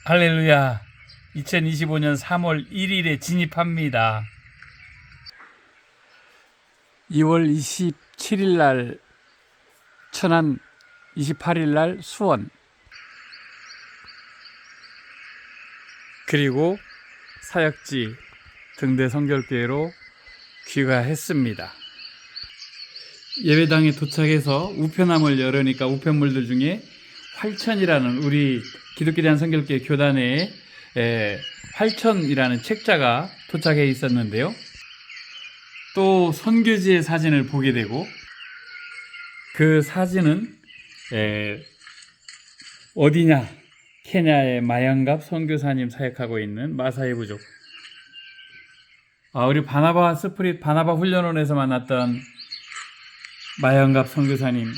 할렐루야. 2025년 3월 1일에 진입합니다. 2월 27일 날 천안, 28일 날 수원, 그리고 사역지 등대 성결교회로 귀가했습니다. 예배당에 도착해서 우편함을 열으니까 우편물들 중에 활천이라는 우리 기독교 대한성결교회 교단의 활천이라는 책자가 도착해 있었는데요. 또 선교지의 사진을 보게 되고, 그 사진은 어디냐? 케냐의 마양갑 선교사님 사역하고 있는 마사이 부족. 우리 바나바 스프릿 바나바 훈련원에서 만났던 마양갑 선교사님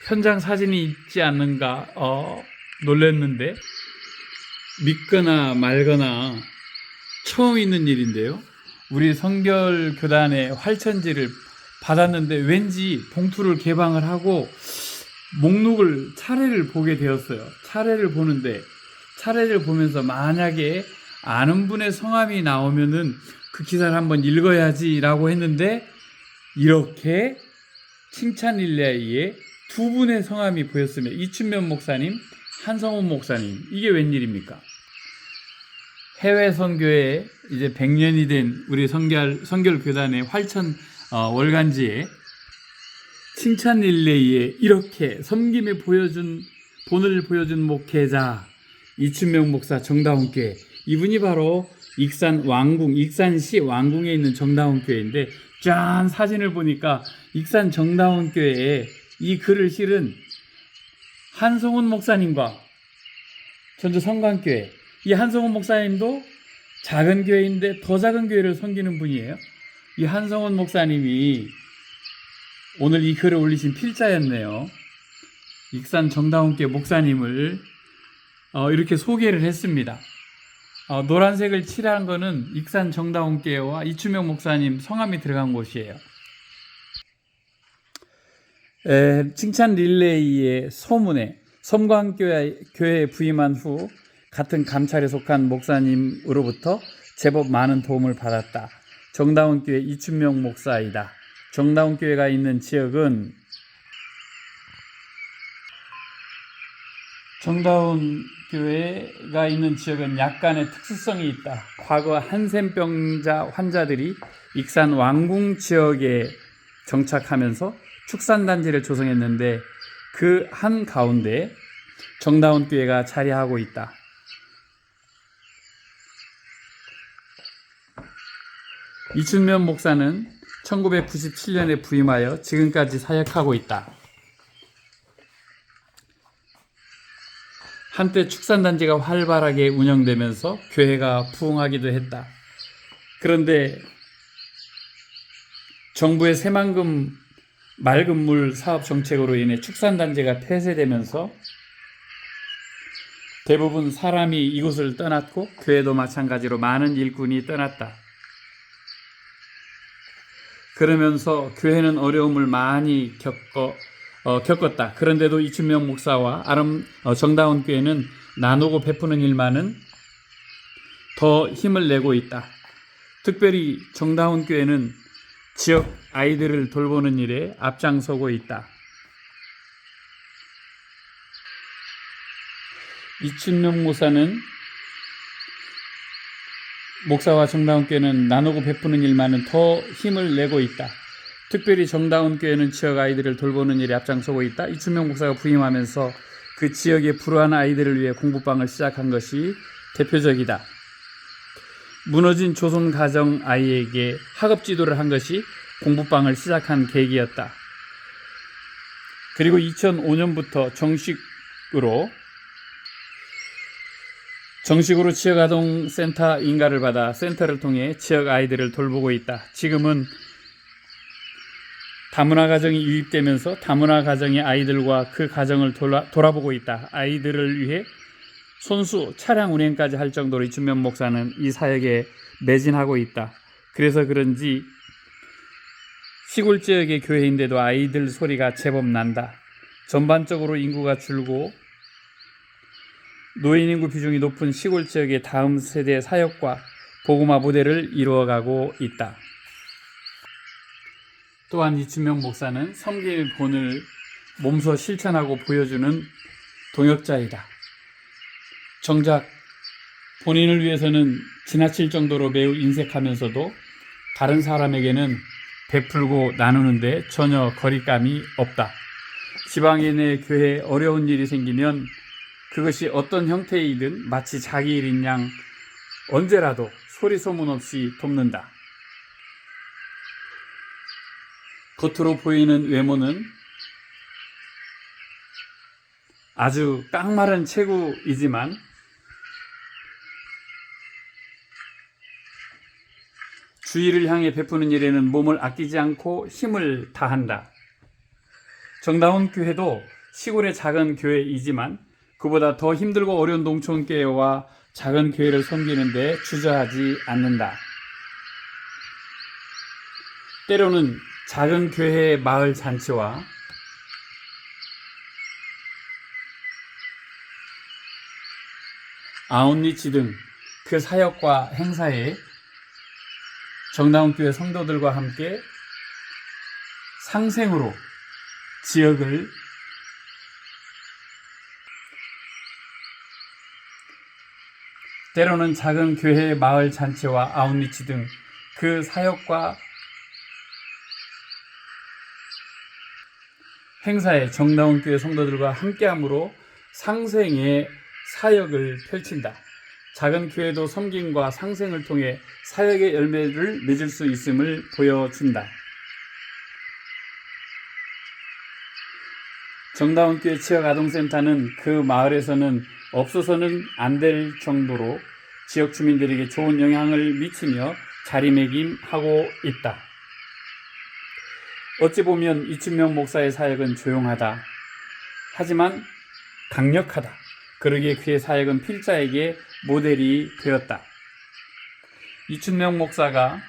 현장 사진이 있지 않는가 놀랐는데, 믿거나 말거나 처음 있는 일인데요. 우리 성결교단의 활천지를 받았는데 왠지 봉투를 개방을 하고 목록을 차례를 보게 되었어요. 차례를 보면서 만약에 아는 분의 성함이 나오면은 그 기사를 한번 읽어야지라고 했는데, 이렇게 칭찬 릴레이에 두 분의 성함이 보였으며, 이춘면 목사님, 한성훈 목사님, 이게 웬일입니까? 해외 선교에 이제 100년이 된 우리 성결교단의 활천 월간지에 칭찬 릴레이에 이렇게 섬김에 본을 보여준 목회자 이춘명 목사 정다운교회, 이분이 바로 익산시 왕궁에 있는 정다운교회인데, 짠 사진을 보니까 익산 정다운교회에 이 글을 실은 한성훈 목사님과 전주 성광교회, 이 한성훈 목사님도 작은 교회인데 더 작은 교회를 섬기는 분이에요. 이 한성훈 목사님이 오늘 이 글을 올리신 필자였네요. 익산 정다운교회 목사님을 이렇게 소개를 했습니다. 노란색을 칠한 거는 익산 정다운교회와 이춘명 목사님 성함이 들어간 곳이에요. 칭찬 릴레이의 소문에 섬광교회에 부임한 후 같은 감찰에 속한 목사님으로부터 제법 많은 도움을 받았다. 정다운교회 이춘명 목사이다. 정다운교회가 있는 지역은 약간의 특수성이 있다. 과거 한센병자 환자들이 익산 왕궁 지역에 정착하면서 축산단지를 조성했는데, 그 한가운데 정다운교회가 자리하고 있다. 이춘면 목사는 1997년에 부임하여 지금까지 사역하고 있다. 한때 축산단지가 활발하게 운영되면서 교회가 부흥하기도 했다. 그런데 정부의 새만금 맑은 물 사업 정책으로 인해 축산단지가 폐쇄되면서 대부분 사람이 이곳을 떠났고, 교회도 마찬가지로 많은 일꾼이 떠났다. 그러면서 교회는 어려움을 많이 겪었다. 그런데도 이춘명 목사와 정다운 교회는 나누고 베푸는 일만은 더 힘을 내고 있다. 특별히 정다운 교회는 지역 아이들을 돌보는 일에 앞장서고 있다. 이춘명 목사와 정다운교회는 나누고 베푸는 일만은 더 힘을 내고 있다. 특별히 정다운교회는 지역 아이들을 돌보는 일에 앞장서고 있다. 이춘명 목사가 부임하면서 그 지역의 불우한 아이들을 위해 공부방을 시작한 것이 대표적이다. 무너진 조선 가정 아이에게 학업 지도를 한 것이 공부방을 시작한 계기였다. 그리고 2005년부터 정식으로 지역아동센터 인가를 받아 센터를 통해 지역 아이들을 돌보고 있다. 지금은 다문화 가정이 유입되면서 다문화 가정의 아이들과 그 가정을 돌아보고 있다. 아이들을 위해 손수 차량 운행까지 할 정도로 이춘면 목사는 이 사역에 매진하고 있다. 그래서 그런지 시골 지역의 교회인데도 아이들 소리가 제법 난다. 전반적으로 인구가 줄고 노인 인구 비중이 높은 시골 지역의 다음 세대 사역과 복음화 모델을 이루어가고 있다. 또한 이춘명 목사는 섬김의 본을 몸소 실천하고 보여주는 동역자이다. 정작 본인을 위해서는 지나칠 정도로 매우 인색하면서도 다른 사람에게는 베풀고 나누는데 전혀 거리감이 없다. 지방에 내 교회에 어려운 일이 생기면 그것이 어떤 형태이든 마치 자기 일인 양 언제라도 소리 소문 없이 돕는다. 겉으로 보이는 외모는 아주 깡마른 체구이지만 주위를 향해 베푸는 일에는 몸을 아끼지 않고 힘을 다한다. 정다운 교회도 시골의 작은 교회이지만 그보다 더 힘들고 어려운 농촌교회와 작은 교회를 섬기는 데 주저하지 않는다. 때로는 작은 교회의 마을 잔치와 아웃리치 등 그 사역과 행사에 정다운 교회 성도들과 함께 상생으로 지역을 때로는 작은 교회의 마을 잔치와 아웃리치 등 그 사역과 행사에 정다운 교회 성도들과 함께함으로 상생의 사역을 펼친다. 작은 교회도 섬김과 상생을 통해 사역의 열매를 맺을 수 있음을 보여준다. 정다운 교회 지역아동센터는 그 마을에서는 없어서는 안 될 정도로 지역 주민들에게 좋은 영향을 미치며 자리매김하고 있다. 어찌 보면 이춘명 목사의 사역은 조용하다. 하지만 강력하다. 그러기에 그의 사역은 필자에게 모델이 되었다. 이춘명 목사가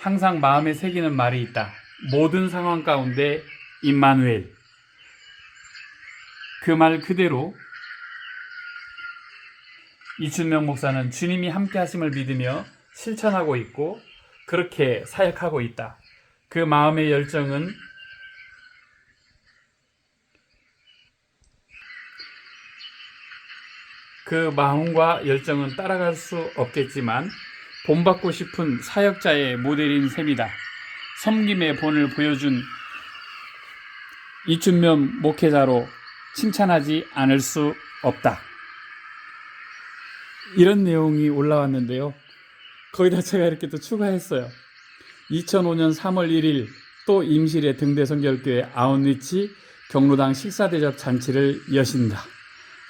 항상 마음에 새기는 말이 있다. 모든 상황 가운데 임마누엘. 그 말 그대로 이춘명 목사는 주님이 함께 하심을 믿으며 실천하고 있고 그렇게 사역하고 있다. 그 마음의 열정은 그 마음과 열정은 따라갈 수 없겠지만 본받고 싶은 사역자의 모델인 셈이다. 섬김의 본을 보여준 이춘명 목회자로 칭찬하지 않을 수 없다. 이런 내용이 올라왔는데요. 거기다 제가 이렇게 또 추가했어요. 2005년 3월 1일 또 임실의 등대성결교회 아웃리치 경로당 식사대접 잔치를 여신다.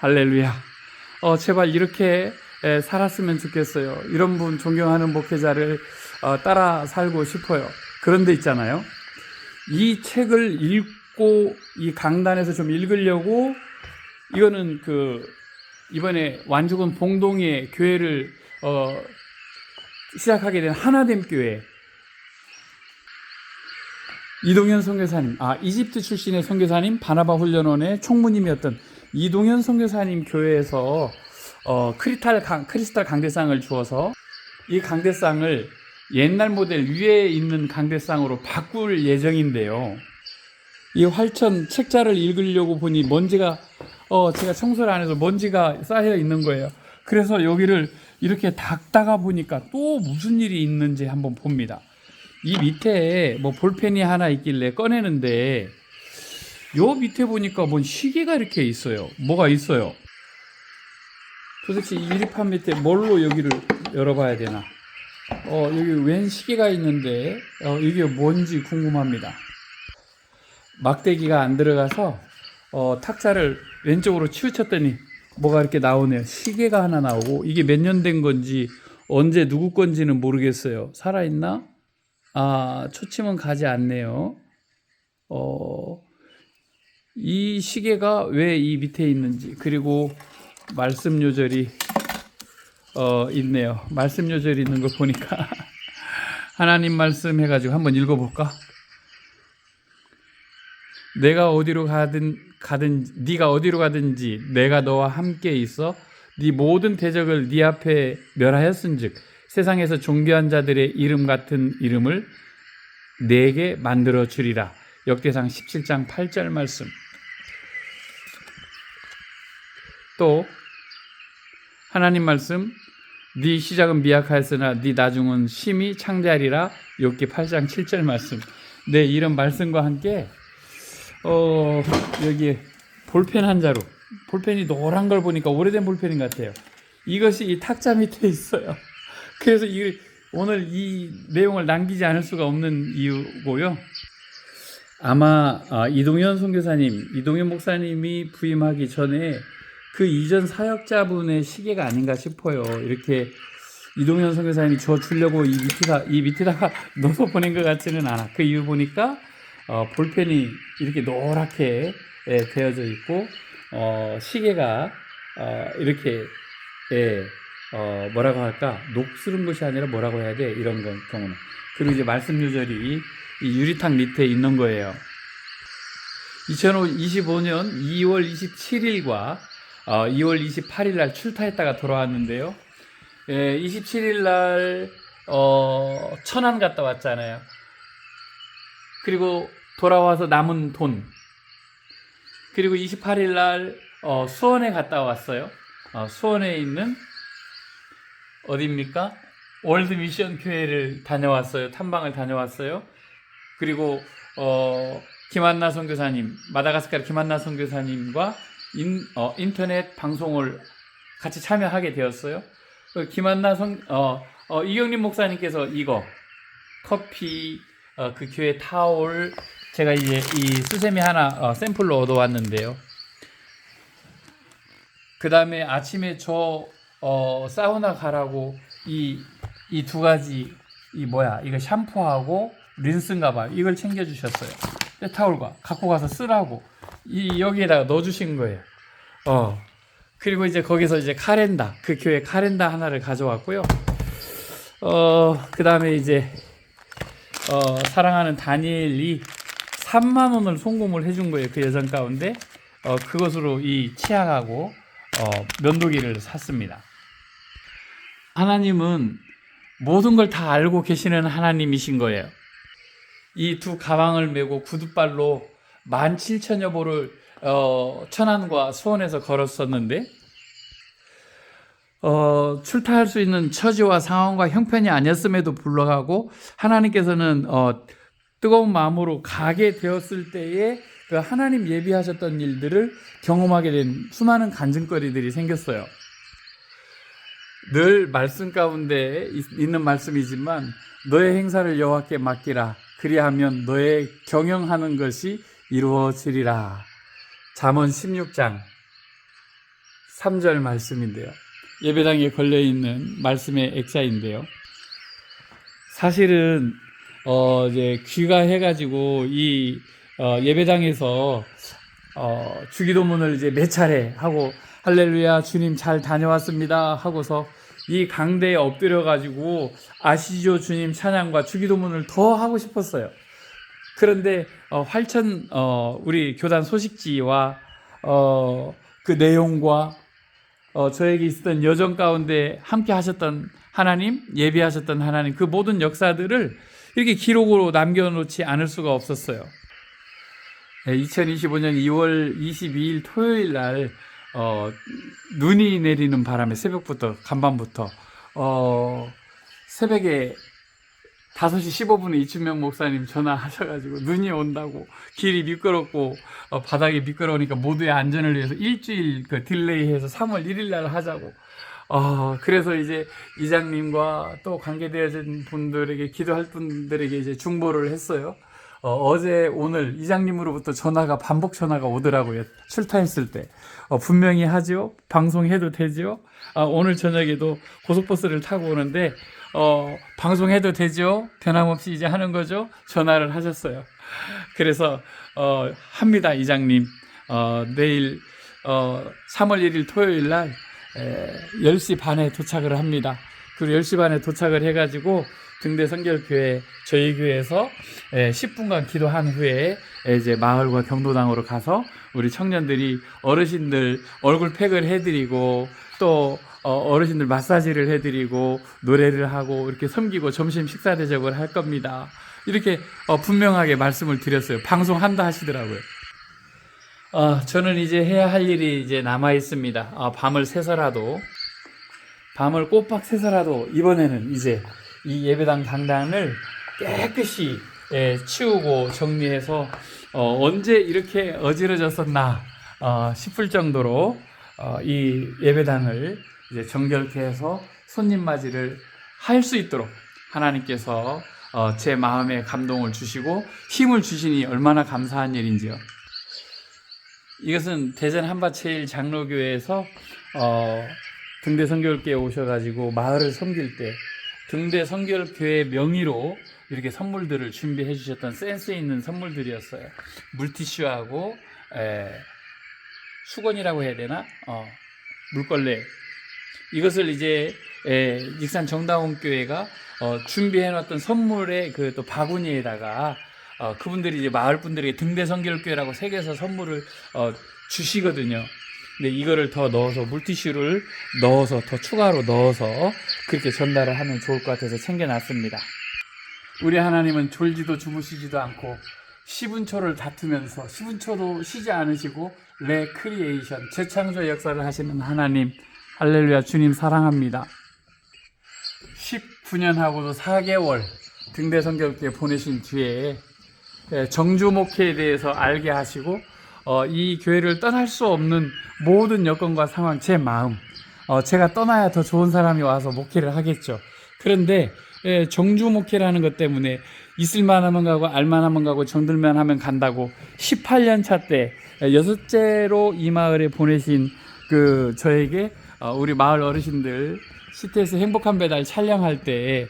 할렐루야. 제발 이렇게 살았으면 좋겠어요. 이런 분 존경하는 목회자를 따라 살고 싶어요. 그런데 있잖아요. 이 책을 읽고 이 강단에서 좀 읽으려고 이거는 이번에 완주군 봉동의 교회를 시작하게 된 하나됨 교회 이동현 선교사님, 이집트 출신의 선교사님 바나바 훈련원의 총무님이었던 이동현 선교사님 교회에서 크리스탈 강대상을 주어서 이 강대상을 옛날 모델 위에 있는 강대상으로 바꿀 예정인데요. 이 활천 책자를 읽으려고 보니 먼지가 제가 청소를 안 해서 먼지가 쌓여 있는 거예요. 그래서 여기를 이렇게 닦다가 보니까 또 무슨 일이 있는지 한번 봅니다. 이 밑에 뭐 볼펜이 하나 있길래 꺼내는데 요 밑에 보니까 뭔 시계가 이렇게 있어요. 뭐가 있어요. 도대체 이 유리판 밑에 뭘로 여기를 열어봐야 되나. 여기 웬 시계가 있는데 이게 뭔지 궁금합니다. 막대기가 안 들어가서 탁자를 왼쪽으로 치우쳤더니 뭐가 이렇게 나오네요. 시계가 하나 나오고 이게 몇 년 된 건지 언제 누구 건지는 모르겠어요. 살아있나? 초침은 가지 않네요. 이 시계가 왜 이 밑에 있는지, 그리고 말씀 요절이 있네요. 말씀 요절이 있는 거 보니까 하나님 말씀 해가지고 한번 읽어볼까? 내가 어디로 네가 어디로 가든지 내가 너와 함께 있어 네 모든 대적을 네 앞에 멸하였은즉 세상에서 존귀한 자들의 이름 같은 이름을 내게 만들어 주리라. 역대상 17장 8절 말씀. 또 하나님 말씀, 네 시작은 미약하였으나 네 나중은 심히 창대하리라. 욥기 8장 7절 말씀. 네, 이런 말씀과 함께 여기 볼펜 한 자루, 볼펜이 노란 걸 보니까 오래된 볼펜인 것 같아요. 이것이 이 탁자 밑에 있어요. 그래서 오늘 이 내용을 남기지 않을 수가 없는 이유고요. 아마 이동현 선교사님, 이동현 목사님이 부임하기 전에 그 이전 사역자분의 시계가 아닌가 싶어요. 이렇게 이동현 선교사님이 저 주려고 이 밑에다가 넣어서 보낸 것 같지는 않아. 그 이유 보니까 볼펜이 이렇게 노랗게 되어져 있고 시계가 이렇게 뭐라고 할까, 녹슬은 것이 아니라 뭐라고 해야 돼, 이런 경우는. 그리고 이제 말씀 요절이 이 유리창 밑에 있는 거예요. 2025년 2월 27일과 2월 28일 날 출타했다가 돌아왔는데요. 27일 날 천안 갔다 왔잖아요. 그리고 돌아와서 남은 돈. 그리고 28일 날 수원에 갔다 왔어요. 수원에 있는 어디입니까? 월드 미션 교회를 다녀왔어요. 탐방을 다녀왔어요. 그리고 김한나 선교사님, 마다가스카르 김한나 선교사님과 인터넷 방송을 같이 참여하게 되었어요. 김한나 이경림 목사님께서 이거 커피, 그 교회 타올, 제가 이제 이 수세미 하나 샘플로 얻어왔는데요. 그 다음에 아침에 저 사우나 가라고 이 두 가지, 이거 샴푸하고 린스인가 봐요. 이걸 챙겨주셨어요. 타올과 갖고 가서 쓰라고 여기에다가 넣어주신 거예요. 그리고 이제 거기서 이제 카렌다, 그 교회 카렌다 하나를 가져왔고요. 그 다음에 이제 사랑하는 다니엘이 3만 원을 송금을 해준 거예요. 그 여정 가운데 그것으로 이 치약하고 면도기를 샀습니다. 하나님은 모든 걸 다 알고 계시는 하나님이신 거예요. 이 두 가방을 메고 구두발로 17,000여 보를 천안과 수원에서 걸었었는데 출타할 수 있는 처지와 상황과 형편이 아니었음에도 불구하고 하나님께서는 뜨거운 마음으로 가게 되었을 때에 그 하나님 예비하셨던 일들을 경험하게 된 수많은 간증거리들이 생겼어요. 늘 말씀 가운데 있는 말씀이지만 너의 행사를 여호와께 맡기라. 그리하면 너의 경영하는 것이 이루어지리라. 잠언 16장 3절 말씀인데요. 예배당에 걸려있는 말씀의 액자인데요. 사실은 이제 귀가해가지고 이 예배당에서 주기도문을 이제 몇 차례 하고 할렐루야 주님 잘 다녀왔습니다 하고서 이 강대에 엎드려가지고 아시죠 주님 찬양과 주기도문을 더 하고 싶었어요. 그런데 활천 우리 교단 소식지와 그 내용과 저에게 있었던 여정 가운데 함께 하셨던 하나님, 예비하셨던 하나님, 그 모든 역사들을 이렇게 기록으로 남겨놓지 않을 수가 없었어요. 2025년 2월 22일 토요일 날 눈이 내리는 바람에 새벽부터, 간밤부터 새벽에 5시 15분에 이춘명 목사님 전화하셔가지고 눈이 온다고, 길이 미끄럽고 바닥이 미끄러우니까 모두의 안전을 위해서 일주일 그 딜레이해서 3월 1일 날 하자고. 그래서 이제 이장님과 또 관계되어진 분들에게, 기도할 분들에게 이제 중보를 했어요. 어제 오늘 이장님으로부터 반복 전화가 오더라고요. 출타했을 때 분명히 하죠, 방송해도 되죠, 오늘 저녁에도 고속버스를 타고 오는데 방송해도 되죠, 변함없이 이제 하는 거죠, 전화를 하셨어요. 그래서 합니다. 이장님 내일 3월 1일 토요일 날 10시 반에 도착을 합니다. 그리고 10시 반에 도착을 해가지고 등대 성결교회, 저희 교회에서 10분간 기도한 후에 이제 마을과 경로당으로 가서 우리 청년들이 어르신들 얼굴 팩을 해드리고 또 어르신들 마사지를 해드리고 노래를 하고 이렇게 섬기고 점심 식사 대접을 할 겁니다. 이렇게 분명하게 말씀을 드렸어요. 방송한다 하시더라고요. 저는 이제 해야 할 일이 이제 남아 있습니다. 밤을 꼬박 새서라도 이번에는 이제 이 예배당 강단을 깨끗이 치우고 정리해서 언제 이렇게 어지러졌었나 싶을 정도로 이 예배당을 이제 정결케 해서 손님 맞이를 할 수 있도록 하나님께서 제 마음에 감동을 주시고 힘을 주시니 얼마나 감사한 일인지요. 이것은 대전 한밭제일 장로교회에서 등대 선교교회에 오셔가지고 마을을 섬길 때 등대 선교교회 명의로 이렇게 선물들을 준비해 주셨던 센스 있는 선물들이었어요. 물티슈하고 수건이라고 해야 되나? 물걸레. 이것을 이제 익산 정다운 교회가 준비해 놨던 선물의 그 또 바구니에다가 그분들이 이제 마을 분들에게 등대 선교교회라고 새겨서 선물을 주시거든요. 근데 이거를 더 넣어서 물티슈를 넣어서 더 추가로 넣어서 그렇게 전달을 하면 좋을 것 같아서 챙겨놨습니다. 우리 하나님은 졸지도 주무시지도 않고 10분초를 다투면서 10분초도 쉬지 않으시고 레크리에이션 재창조의 역사를 하시는 하나님, 할렐루야. 주님 사랑합니다. 19년하고도 4개월 등대 선교교회 보내신 뒤에 정주 목회에 대해서 알게 하시고 이 교회를 떠날 수 없는 모든 여건과 상황, 제 마음, 제가 떠나야 더 좋은 사람이 와서 목회를 하겠죠. 그런데 정주 목회라는 것 때문에 있을만 하면 가고 알만 하면 가고 정들만 하면 간다고 18년 차 때 여섯째로 이 마을에 보내신 저에게 우리 마을 어르신들 CTS 행복한 배달 촬영할 때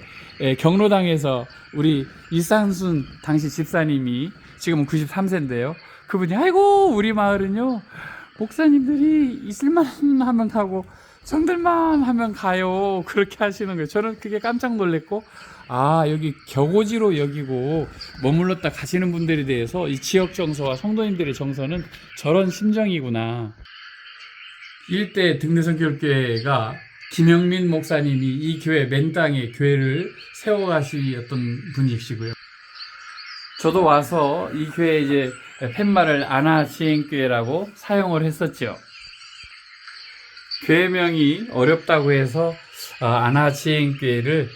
경로당에서 우리 이상순 당시 집사님이 지금은 93세인데요. 그분이 아이고 우리 마을은요 목사님들이 있을만 하면 가고 정들만 하면 가요 그렇게 하시는 거예요. 저는 그게 깜짝 놀랐고 여기 격오지로 여기고 머물렀다 가시는 분들에 대해서 이 지역 정서와 성도님들의 정서는 저런 심정이구나. 일대 등대선교회가 김영민 목사님이 이 교회 맨땅에 교회를 세워가시었던 분이시고요. 저도 와서 이 교회 이제 팻말을 아나지행교회라고 사용을 했었죠. 교회명이 어렵다고 해서 아나지행교회를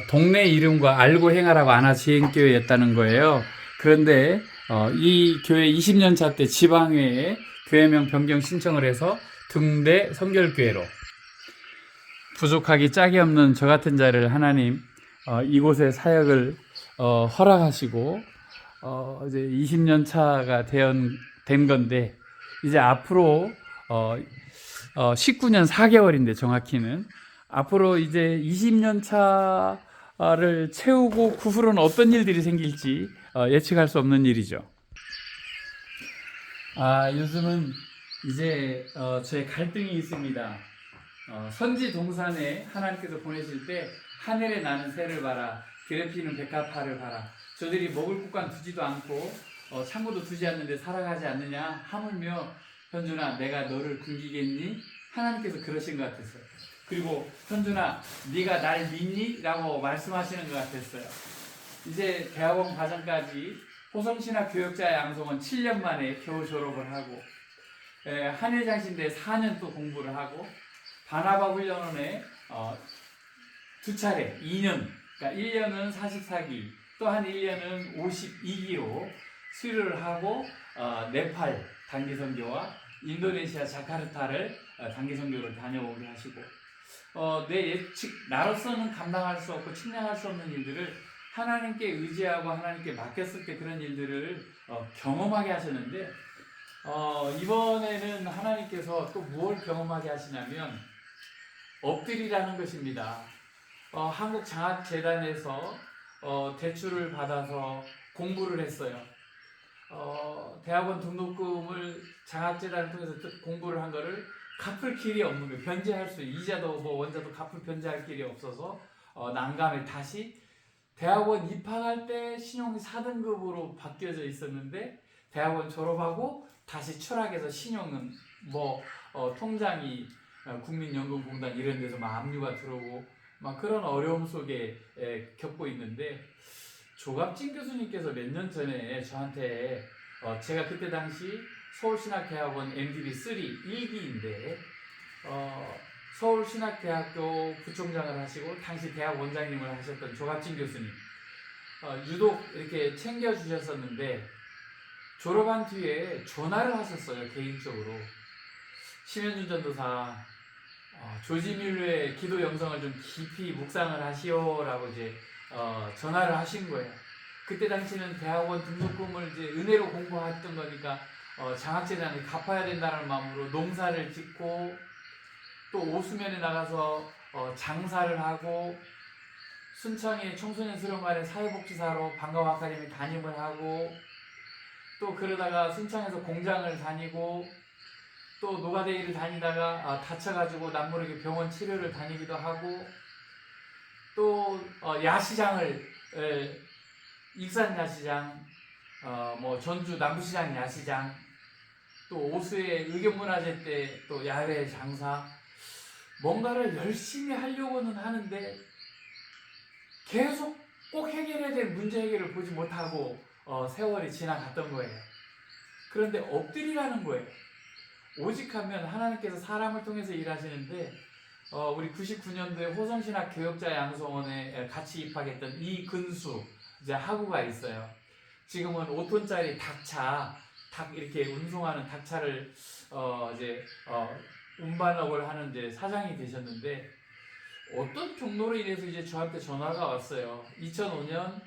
동네 이름과 알고 행하라고 아나지행교회였다는 거예요. 그런데 이 교회 20년 차 때 지방회에 교회명 변경 신청을 해서 등대 선결교회로 부족하기 짝이 없는 저 같은 자를 하나님 이곳에 사역을 허락하시고 이제 20년 차가 된 건데 이제 앞으로 19년 4개월인데 정확히는 앞으로 이제 20년 차를 채우고 그 후로는 어떤 일들이 생길지 예측할 수 없는 일이죠. 요즘은 이제 저의 갈등이 있습니다. 선지 동산에 하나님께서 보내실 때 하늘에 나는 새를 봐라, 들에 피는 백합화를 봐라. 저들이 먹을 곳간 두지도 않고 창고도 두지 않는데 살아가지 않느냐 하물며 현준아 내가 너를 굶기겠니? 하나님께서 그러신 것 같았어요. 그리고 현준아 네가 날 믿니? 라고 말씀하시는 것 같았어요. 이제 대학원 과정까지 호성신학 교역자 양성은 7년 만에 겨우 졸업을 하고 한일장신대 4년 또 공부를 하고 바나바 훈련원에 2차례 2년, 그러니까 1년은 44기 또 한 1년은 52기로 수료를 하고 네팔 단기선교와 인도네시아 자카르타를 단기선교를 다녀오게 하시고 내 예측 나로서는 감당할 수 없고 측량할 수 없는 일들을 하나님께 의지하고 하나님께 맡겼을 때 그런 일들을 경험하게 하셨는데 이번에는 하나님께서 또 뭘 경험하게 하시냐면 엎드리라는 것입니다. 한국장학재단에서 대출을 받아서 공부를 했어요. 대학원 등록금을 장학재단을 통해서 공부를 한 거를 갚을 길이 없는 거예요. 변제할 수 이자도 원자도 갚을 변제할 길이 없어서 난감해 다시 대학원 입학할 때 신용이 4등급으로 바뀌어져 있었는데 대학원 졸업하고 다시 추락해서 신용은 통장이 국민연금공단 이런 데서 막 압류가 들어오고 막 그런 어려움 속에 겪고 있는데, 조갑진 교수님께서 몇 년 전에 저한테 제가 그때 당시 서울신학대학원 MDB 3 1기인데 서울신학대학교 부총장을 하시고 당시 대학 원장님을 하셨던 조갑진 교수님, 유독 이렇게 챙겨주셨었는데 졸업한 뒤에 전화를 하셨어요. 개인적으로 심현준 전도사, 조지 뮬러의 기도 영성을 좀 깊이 묵상을 하시오라고 이제 전화를 하신 거예요. 그때 당시는 대학원 등록금을 이제 은혜로 공부했던 거니까 장학재단에 갚아야 된다는 마음으로 농사를 짓고 또 오수면에 나가서 장사를 하고 순창의 청소년 수련관의 사회복지사로 방과후 아카데미 담임을 하고 또 그러다가 순창에서 공장을 다니고 또 노가데이를 다니다가 다쳐가지고 남모르게 병원 치료를 다니기도 하고 또 야시장을 익산 야시장, 전주 남부시장 야시장, 또 오수의 의견문화제 때 또 야외 장사, 뭔가를 열심히 하려고는 하는데 계속 꼭 해결해야 될 문제 해결을 보지 못하고 세월이 지나갔던 거예요. 그런데 엎드리라는 거예요. 오직하면 하나님께서 사람을 통해서 일하시는데 우리 99년도에 호성신학 교역자 양성원에 같이 입학했던 이근수 이제 학우가 있어요. 지금은 5톤짜리 닭 이렇게 운송하는 닭차를 운반업을 하는 이제 사장이 되셨는데, 어떤 경로로 인해서 이제 저한테 전화가 왔어요. 2024년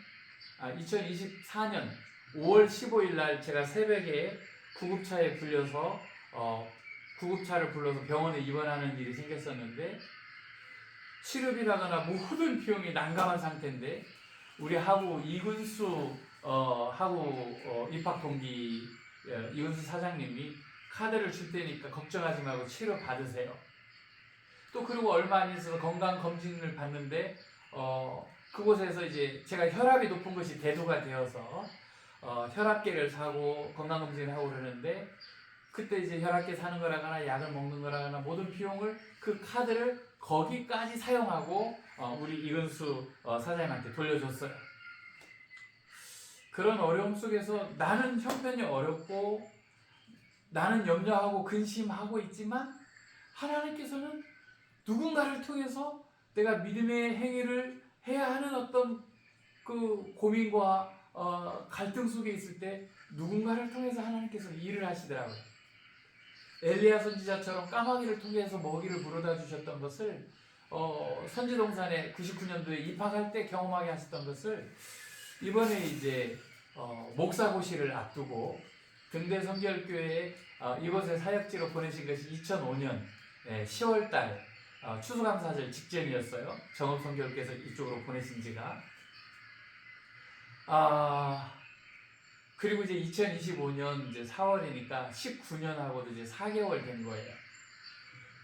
5월 15일 날 제가 새벽에 구급차를 불러서 병원에 입원하는 일이 생겼었는데, 치료비라거나 모든 비용이 난감한 상태인데 우리 하고 이근수 입학 동기 이근수 사장님이 카드를 줄 테니까 걱정하지 말고 치료 받으세요. 또 그리고 얼마 안 있어서 건강 검진을 받는데 그곳에서 이제 제가 혈압이 높은 것이 대두가 되어서 혈압계를 사고 건강 검진을 하고 그러는데, 그때 이제 혈압계 사는 거라거나 약을 먹는 거라거나 모든 비용을 그 카드를 거기까지 사용하고 우리 이근수 사장님한테 돌려줬어요. 그런 어려움 속에서 나는 형편이 어렵고 나는 염려하고 근심하고 있지만 하나님께서는 누군가를 통해서 내가 믿음의 행위를 해야 하는 어떤 그 고민과 갈등 속에 있을 때 누군가를 통해서 하나님께서 일을 하시더라고요. 엘리야 선지자처럼 까마귀를 통해서 먹이를 물어다 주셨던 것을 선지동산에 99년도에 입학할 때 경험하게 하셨던 것을 이번에 이제 목사고시를 앞두고 등대성결교회에 이곳에 사역지로 보내신 것이 2005년 10월달 추수감사절 직전이었어요. 정읍성결교에서 이쪽으로 보내신 지가. 그리고 이제 2025년 이제 4월이니까 19년하고도 이제 4개월 된 거예요.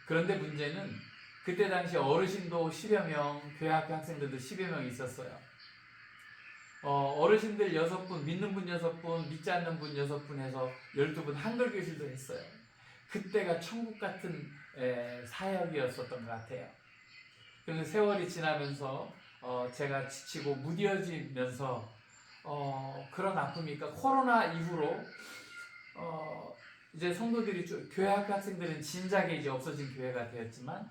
그런데 문제는 그때 당시 어르신도 10여 명, 교회 학교 학생들도 10여 명 있었어요. 어르신들 6분, 믿는 분 6분, 믿지 않는 분 6분 해서 12분 한글 교실도 했어요. 그때가 천국 같은 사역이었었던 것 같아요. 그런데 세월이 지나면서 제가 지치고 무뎌지면서 그런 아픔이니까 코로나 이후로 이제 성도들이 교회 학교 학생들은 진작에 이제 없어진 교회가 되었지만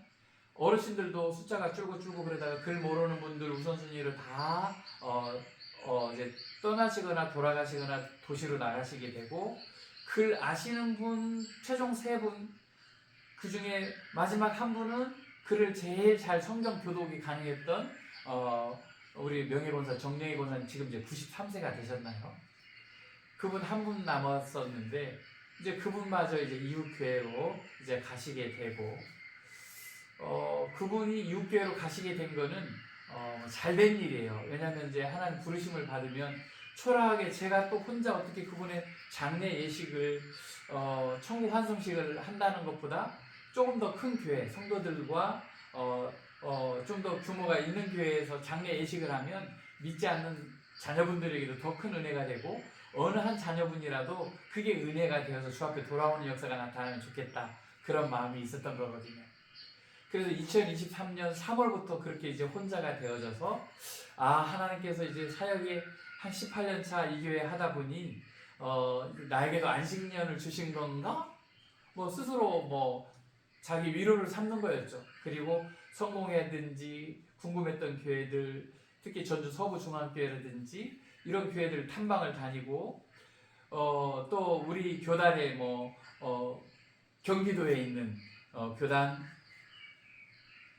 어르신들도 숫자가 줄고 그러다가 글 모르는 분들 우선순위로 다 이제 떠나시거나 돌아가시거나 도시로 나가시게 되고, 글 아시는 분 최종 3분, 그 중에 마지막 한 분은 글을 제일 잘 성경 교독이 가능했던 우리 명예권사 정영희 권사님, 지금 이제 93세가 되셨나요? 그분 한 분 남았었는데 이제 그분마저 이제 이웃교회로 이제 가시게 되고, 그분이 이웃교회로 가시게 된 거는 잘된 일이에요. 왜냐하면 이제 하나님 부르심을 받으면 초라하게 제가 또 혼자 어떻게 그분의 장례 예식을 천국 환송식을 한다는 것보다 조금 더 큰 교회 성도들과 좀 더 규모가 있는 교회에서 장례 예식을 하면 믿지 않는 자녀분들에게도 더 큰 은혜가 되고 어느 한 자녀분이라도 그게 은혜가 되어서 주 앞에 돌아오는 역사가 나타나면 좋겠다. 그런 마음이 있었던 거거든요. 그래서 2023년 3월부터 그렇게 이제 혼자가 되어져서 하나님께서 이제 사역에 한 18년 차 이 교회 하다 보니 나에게도 안식년을 주신 건가? 뭐 스스로 뭐 자기 위로를 삼는 거였죠. 그리고 성공회든지 궁금했던 교회들, 특히 전주 서부중앙교회라든지 이런 교회들 탐방을 다니고 또 우리 교단에 경기도에 있는 교단,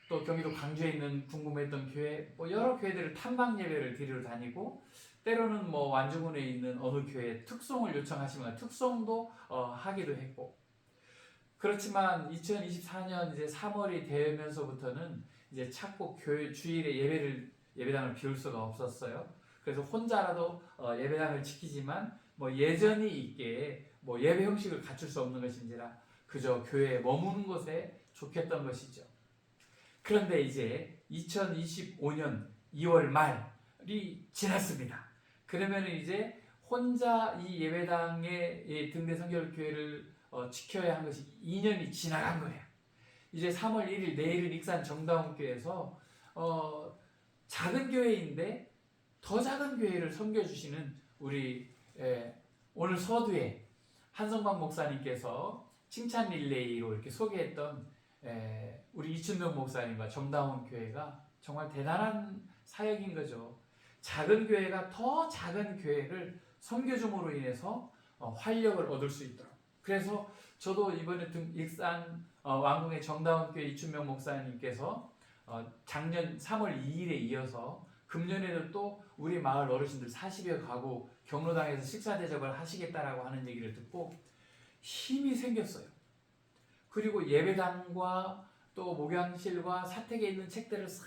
또 경기도 광주에 있는 궁금했던 교회, 여러 교회들을 탐방 예배를 드리러 다니고, 때로는 완주군에 있는 어느 교회 특송을 요청하시면 특송도 하기도 했고. 그렇지만 2024년 이제 3월이 되면서부터는 이제 자꾸 교회 주일에 예배당을 비울 수가 없었어요. 그래서 혼자라도 예배당을 지키지만 예전이 있게 예배 형식을 갖출 수 없는 것인지라 그저 교회에 머무는 것에 좋겠던 것이죠. 그런데 이제 2025년 2월 말이 지났습니다. 그러면 이제 혼자 이 예배당의 등대 성결교회를 지켜야 한 것이 2년이 지나간 거예요. 이제 3월 1일 내일은 익산 정다운교회에서 작은 교회인데 더 작은 교회를 섬겨주시는 우리 오늘 서두에 한성박 목사님께서 칭찬 릴레이로 이렇게 소개했던 우리 이춘명 목사님과 정다운 교회가 정말 대단한 사역인 거죠. 작은 교회가 더 작은 교회를 섬겨줌으로 인해서 활력을 얻을 수 있도록. 그래서 저도 이번에 익산 왕궁의 정다운 교회 이춘명 목사님께서 작년 3월 2일에 이어서 금년에도 또 우리 마을 어르신들 40여 가구 경로당에서 식사 대접을 하시겠다라고 하는 얘기를 듣고 힘이 생겼어요. 그리고 예배당과 또 목양실과 사택에 있는 책들을 싹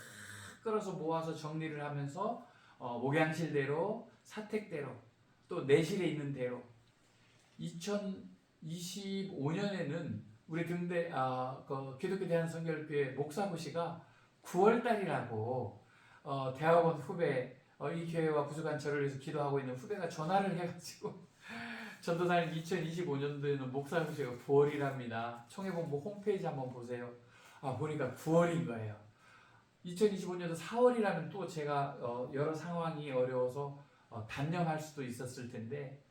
끌어서 모아서 정리를 하면서 목양실대로, 사택대로, 또 내실에 있는 대로 2025년에는 우리 등대 기독교 대한성결교회 목사고시가 9월달이라고 대학원 후배 이 교회와 부족한 절을 위해서 기도하고 있는 후배가 전화를 해가지고 전도사님 2025년도에는 목사고시가 9월이랍니다. 총회본부 홈페이지 한번 보세요. 보니까 9월인 거예요. 2025년도 4월이라면 또 제가 여러 상황이 어려워서 단념할 수도 있었을 텐데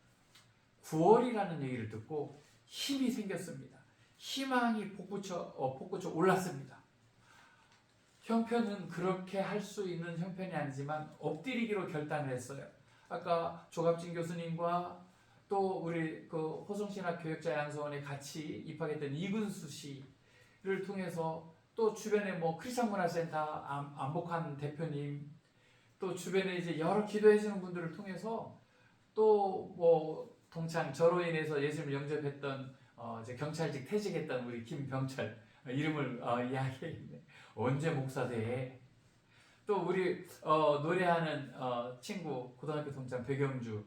9월이라는 얘기를 듣고 힘이 생겼습니다. 희망이 복붙여 올랐습니다. 형편은 그렇게 할 수 있는 형편이 아니지만 엎드리기로 결단을 했어요. 아까 조갑진 교수님과 또 우리 호성신학 교역자 양서원에 같이 입학했던 이근수 씨를 통해서 또 주변에 크리스천 문화센터 안복한 대표님, 또 주변에 이제 여러 기도해주는 분들을 통해서 또 동창 저로 인해서 예수님을 영접했던 이제 경찰직 퇴직했던 우리 김병철 이름을 이야기했네. 언제 목사 돼? 또 우리 노래하는 친구 고등학교 동창 배경주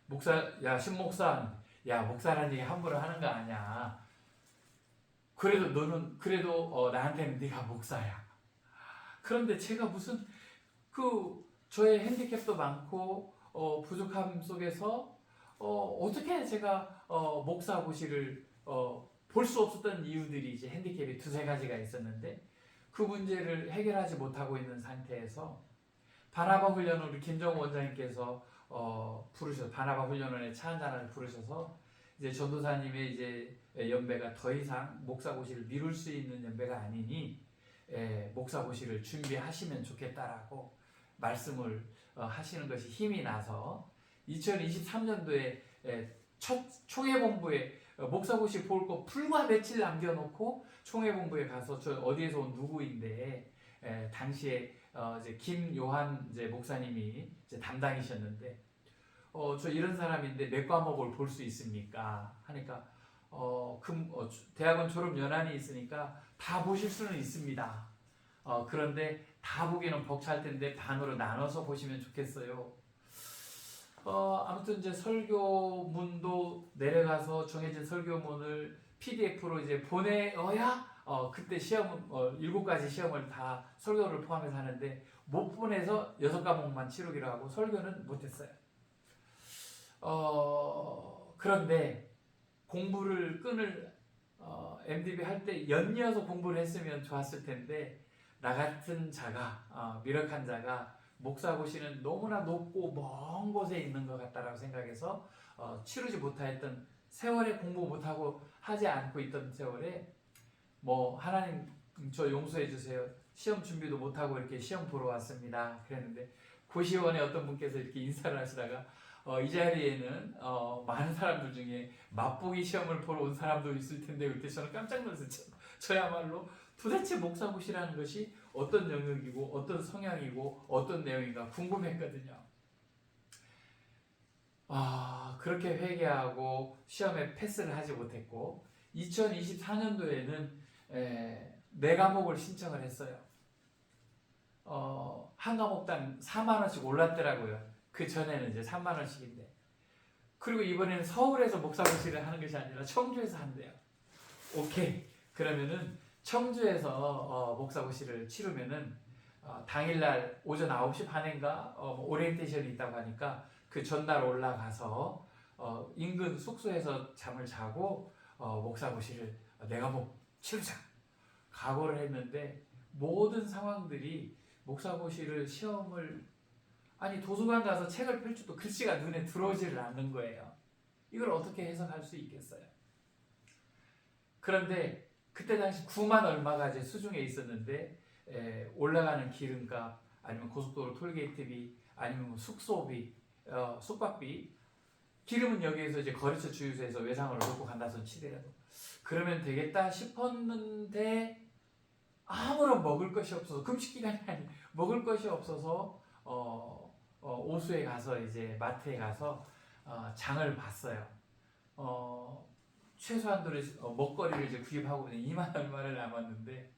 목사, 야 신목사, 야 목사라는 얘기 함부로 하는 거 아니야. 그래도 너는 나한테는 네가 목사야. 그런데 제가 무슨 저의 핸디캡도 많고 부족함 속에서 어떻게 제가 목사고시를 볼 수 없었던 이유들이 이제 핸디캡이 두세 가지가 있었는데 그 문제를 해결하지 못하고 있는 상태에서 바나바 훈련을 우리 김정우 원장님께서 바나바 훈련원에 차 한잔을 부르셔서 이제 전도사님의 이제 연배가 더 이상 목사고시를 미룰 수 있는 연배가 아니니 목사고시를 준비하시면 좋겠다라고 말씀을 하시는 것이 힘이 나서 2023년도에 첫 총회본부에 목사고시 볼 거 불과 며칠 남겨놓고 총회본부에 가서 저 어디에서 온 누구인데 당시에 이제 김요한 이제 목사님이 이제 담당이셨는데 저 이런 사람인데 몇 과목을 볼 수 있습니까? 하니까 대학원 졸업 연한이 있으니까 다 보실 수는 있습니다. 그런데 다 보기는 벅찰 텐데 반으로 나눠서 보시면 좋겠어요. 아무튼 이제 설교문도 내려가서 정해진 설교문을 PDF로 이제 보내어야 그때 시험은 7가지 시험을 다 설교를 포함해서 하는데 못 보내서 6과목만 치르기로 하고 설교는 못했어요. 그런데 공부를 끊을 MDB 할 때 연이어서 공부를 했으면 좋았을 텐데 나 같은 자가 미력한 자가 목사고시는 너무나 높고 먼 곳에 있는 것 같다라고 생각해서 치르지 못하였던 세월에 공부 못하고 하지 않고 있던 세월에 뭐 하나님 저 용서해 주세요. 시험 준비도 못하고 이렇게 시험 보러 왔습니다. 그랬는데 고시원에 어떤 분께서 이렇게 인사를 하시다가 이 자리에는 많은 사람들 중에 맛보기 시험을 보러 온 사람도 있을 텐데 그때 저는 깜짝 놀랐어요. 저야말로 도대체 목사고시라는 것이 어떤 영역이고 어떤 성향이고 어떤 내용인가 궁금했거든요. 그렇게 회개하고 시험에 패스를 하지 못했고 2024년도에는 네 과목을 신청을 했어요. 한 과목당 4만 원씩 올랐더라고요. 그 전에는 이제 3만 원씩인데. 그리고 이번에는 서울에서 목사고시를 하는 것이 아니라 청주에서 한대요. 오케이. 그러면은 청주에서 목사고시를 치르면은 당일날 오전 9시 반인가 오리엔테이션이 있다고 하니까 그 전날 올라가서 인근 숙소에서 잠을 자고 목사고시를 내가 뭐 치르자 각오를 했는데 모든 상황들이 목사고시를 시험을 도서관 가서 책을 펼쳐도 글씨가 눈에 들어오지를 않는 거예요. 이걸 어떻게 해석할 수 있겠어요? 그런데 그때 당시 9만 얼마가 이제 수중에 있었는데 올라가는 기름값 아니면 고속도로 톨게이트비 아니면 뭐 숙소비 숙박비 기름은 여기에서 이제 거래처 주유소에서 외상으로 놓고 간다선 치더라도 그러면 되겠다 싶었는데 아무런 먹을 것이 없어서 금식 기간이 아니 먹을 것이 없어서 오수에 가서 이제 마트에 가서 장을 봤어요. 최소한도로 먹거리를 이제 구입하고 2만 얼마를 남았는데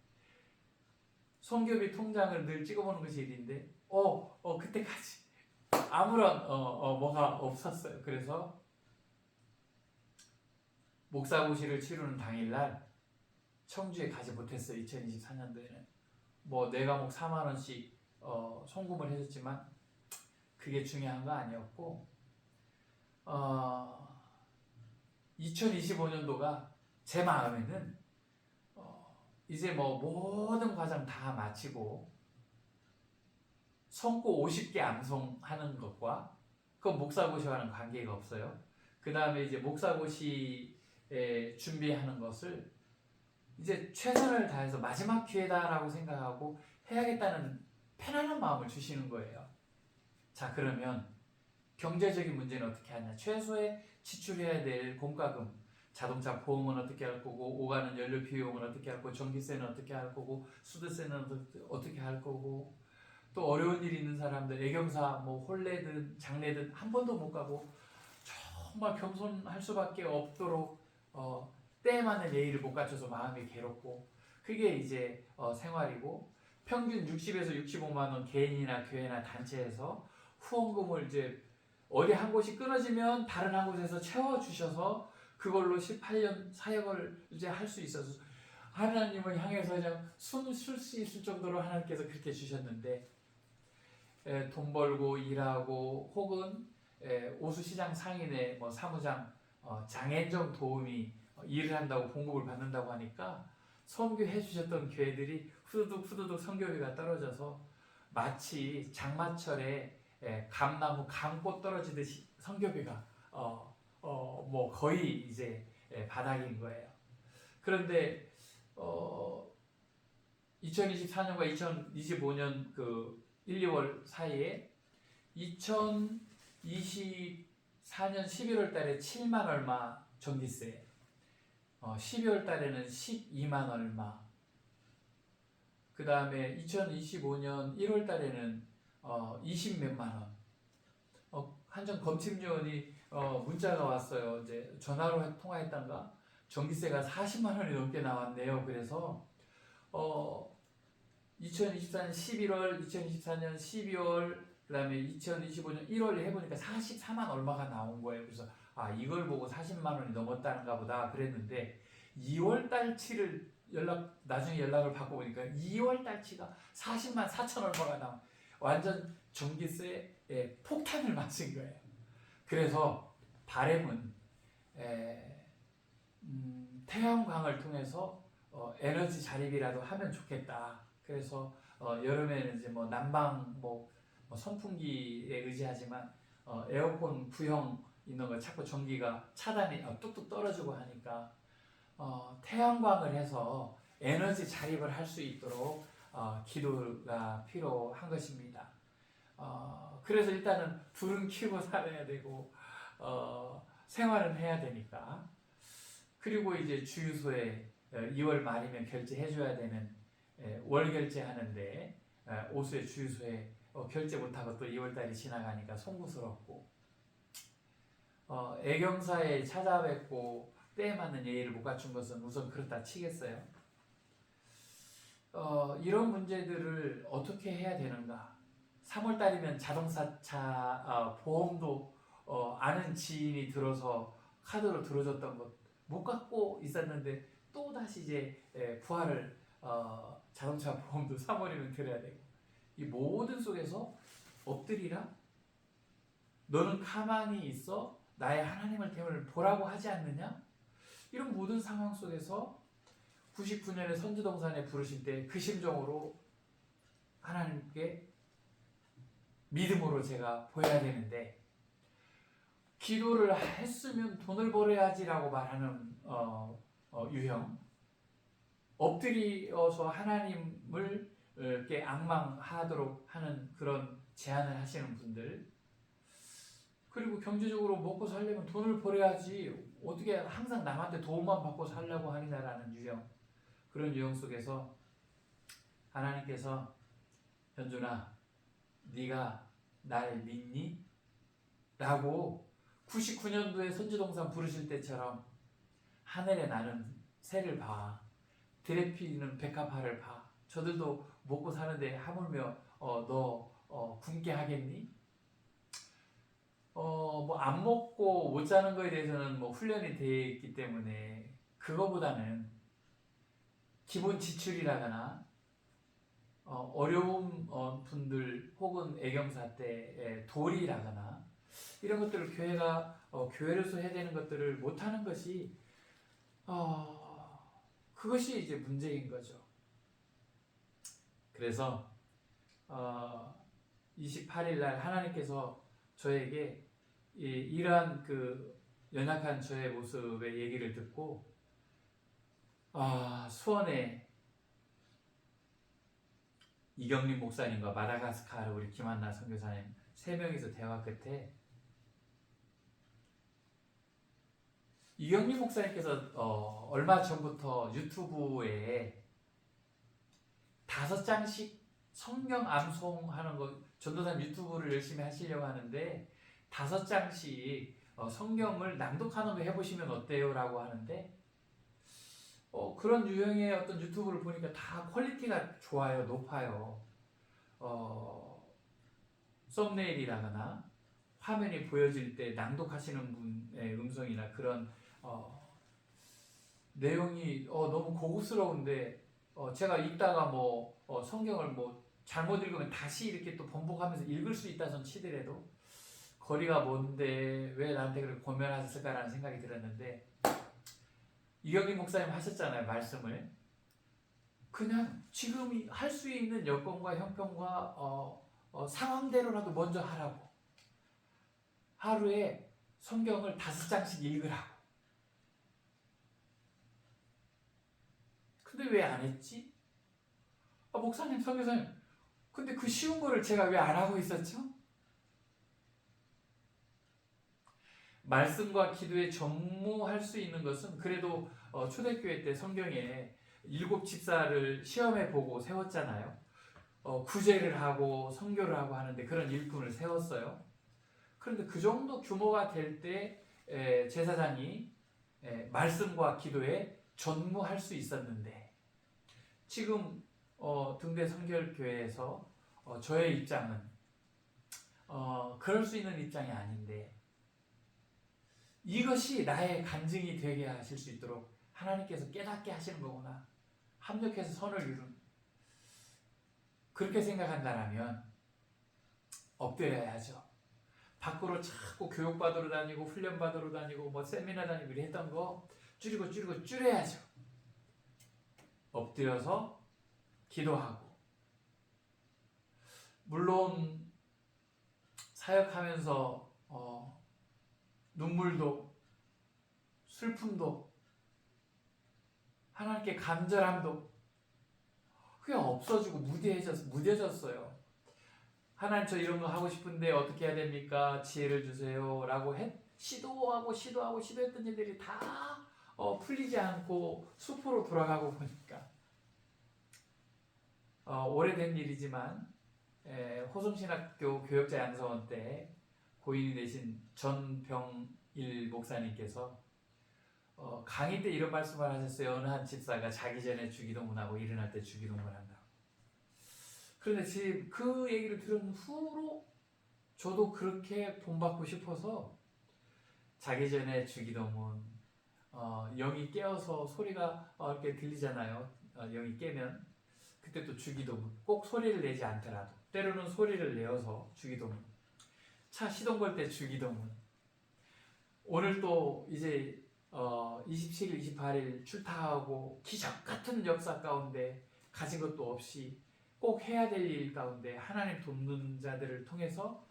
손교비 통장을 늘 찍어보는 것이 일인데 그때까지 아무런 뭐가 없었어요. 그래서 목사고시를 치르는 당일날 청주에 가지 못했어요. 2024년도에는 뭐 네 과목 4만 원씩 송금을 해줬지만 그게 중요한 거 아니었고 2025년도가 제 마음에는 이제 뭐 모든 과정 다 마치고 성구 50개 암송하는 것과 그 목사고시와는 관계가 없어요. 그 다음에 이제 목사고시에 준비하는 것을 이제 최선을 다해서 마지막 기회다라고 생각하고 해야겠다는 편안한 마음을 주시는 거예요. 자, 그러면 경제적인 문제는 어떻게 하냐? 최소의 지출해야 될 공과금, 자동차 보험은 어떻게 할 거고, 오가는 연료 비용은 어떻게 할 거고, 전기세는 어떻게 할 거고, 수도세는 어떻게 할 거고, 또 어려운 일이 있는 사람들, 애경사, 뭐 혼례든 장례든 한 번도 못 가고 정말 겸손할 수밖에 없도록 때에 맞는 예의를 못 갖춰서 마음이 괴롭고 그게 이제 생활이고 평균 60에서 65만 원 개인이나 교회나 단체에서 후원금을 이제 어디 한 곳이 끊어지면 다른 한 곳에서 채워주셔서 그걸로 18년 사역을 이제 할 수 있어서 하나님을 향해서 그냥 숨을 쉴 수 있을 정도로 하나님께서 그렇게 주셨는데 돈 벌고 일하고 혹은 오수시장 상인의 뭐 사무장 장애인정 도우미 일을 한다고 봉급을 받는다고 하니까 선교해 주셨던 교회들이 후두둑 선교비가 떨어져서 마치 장마철에 감나무 감꽃 떨어지듯이 선교비가 뭐 거의 이제 바닥인 거예요. 그런데 2024년과 2025년 그 1, 2월 사이에 2024년 11월 달에 7만 얼마 전기세 12월 달에는 12만 얼마 그 다음에 2025년 1월 달에는 20몇만 원 한전 검침요원이 문자가 왔어요. 이제 전화로 통화했던가 전기세가 40만 원이 넘게 나왔네요. 그래서 2024년 11월, 2024년 12월, 그 다음에 2025년 1월 해보니까 44만 얼마가 나온 거예요. 그래서 이걸 보고 40만 원이 넘었다는가 보다 그랬는데 2월 달치를 나중에 연락을 받고 보니까 2월 달치가 40만 4천 얼마가 나온 완전 전기세 폭탄을 맞은 거예요. 그래서 바람은 태양광을 통해서 에너지 자립이라도 하면 좋겠다. 그래서 여름에는 이제 뭐 난방 뭐 선풍기에 의지하지만 에어컨 구형 있는 거 자꾸 전기가 차단이 뚝뚝 떨어지고 하니까 태양광을 해서 에너지 자립을 할 수 있도록 기도가 필요한 것입니다. 그래서 일단은 불은 켜고 살아야 되고 생활은 해야 되니까. 그리고 이제 주유소에 2월 말이면 결제해줘야 되는 월 결제하는데 오수의 주유소에 결제 못하고 또 2월달이 지나가니까 송구스럽고 애경사에 찾아뵙고 때에 맞는 예의를 못 갖춘 것은 우선 그렇다 치겠어요. 이런 문제들을 어떻게 해야 되는가? 3월달이면 자동차 보험도 아는 지인이 들어서 카드로 들어줬던 것 못 갖고 있었는데 또 다시 이제 부활을 자동차 보험도 3월이면 들어야 되고 이 모든 속에서 엎드리라? 너는 가만히 있어? 나의 하나님을 대을 보라고 하지 않느냐? 이런 모든 상황 속에서 99년에 선지동산에 부르실 때 그 심정으로 하나님께 믿음으로 제가 보여야 되는데 기도를 했으면 돈을 벌어야지라고 말하는 유형, 엎드려서 하나님을 이렇게 앙망하도록 하는 그런 제안을 하시는 분들, 그리고 경제적으로 먹고 살려면 돈을 벌어야지 어떻게 항상 남한테 도움만 받고 살려고 하느냐라는 유형, 그런 유형 속에서 하나님께서 현준아 네가 날 믿니? 라고 99년도에 선지동산 부르실 때처럼 하늘에 나는 새를 봐, 들에 피는 백합화를 봐, 저들도 먹고 사는데 하물며 너 굶게 하겠니? 뭐 안 먹고 못 자는 거에 대해서는 뭐 훈련이 되어 있기 때문에 그거보다는 기본 지출이라거나 어려운 분들 혹은 애경사 때 돌이라거나 이런 것들을 교회가 교회로서 해야 되는 것들을 못하는 것이 그것이 이제 문제인 거죠. 그래서 28일 날 하나님께서 저에게 이러한 그 연약한 저의 모습의 얘기를 듣고 수원에 이경림 목사님과 마다가스카르 우리 김한나 선교사님 3명이서 대화 끝에 이경림 목사님께서 얼마 전부터 유튜브에 5장씩 성경 암송하는 거, 전도사님 유튜브를 열심히 하시려고 하는데 5장씩 성경을 낭독하는 거 해보시면 어때요? 라고 하는데 그런 유형의 어떤 유튜브를 보니까 다 퀄리티가 좋아요, 높아요. 썸네일이라거나 화면이 보여질 때 낭독하시는 분의 음성이나 그런 내용이 너무 고급스러운데 제가 읽다가 뭐 성경을 뭐 잘못 읽으면 다시 이렇게 또 번복하면서 읽을 수 있다선 치더라도 거리가 먼데 왜 나한테 그렇게 권면하셨을까라는 생각이 들었는데 이경림 목사님 하셨잖아요, 말씀을. 그냥 지금 할 수 있는 여건과 형편과 상황대로라도 먼저 하라고. 하루에 성경을 5장씩 읽으라고. 근데 왜 안 했지? 목사님, 선교사님, 근데 그 쉬운 거를 제가 왜 안 하고 있었죠? 말씀과 기도에 전무할 수 있는 것은 그래도 초대교회 때 성경에 7 집사를 시험해 보고 세웠잖아요. 구제를 하고 선교를 하고 하는데 그런 일꾼을 세웠어요. 그런데 그 정도 규모가 될 때 제사장이 말씀과 기도에 전무할 수 있었는데 지금 등대 성결교회에서 저의 입장은 그럴 수 있는 입장이 아닌데 이것이 나의 간증이 되게 하실 수 있도록 하나님께서 깨닫게 하시는 거구나. 합력해서 선을 이룬. 그렇게 생각한다면 엎드려야죠. 밖으로 자꾸 교육받으러 다니고 훈련받으러 다니고 뭐 세미나 다니고 이렇게 했던 거 줄여야죠. 엎드려서 기도하고, 물론 사역하면서 눈물도 슬픔도 하나님께 간절함도 그게 없어지고 무뎌졌어요. 하나님, 저 이런 거 하고 싶은데 어떻게 해야 됩니까? 지혜를 주세요 라고 시도했던 일들이 다 풀리지 않고 숲으로 돌아가고 보니까 오래된 일이지만 호성신학교 교역자 양성원 때 고인이 되신 전병일 목사님께서 강의 때 이런 말씀을 하셨어요. 어느 한 집사가 자기 전에 주기도문하고 일어날 때 주기도문을 한다고. 그런데 지금 그 얘기를 들은 후로 저도 그렇게 본받고 싶어서 자기 전에 주기도문, 영이 깨어서 소리가 이렇게 들리잖아요. 영이 깨면 그때 또 주기도문, 꼭 소리를 내지 않더라도 때로는 소리를 내어서 주기도문, 차 시동 걸 때 주기도문, 오늘 또 이제 27일, 28일 출타하고 기적 같은 역사 가운데 가진 것도 없이 꼭 해야 될 일 가운데 하나님 돕는 자들을 통해서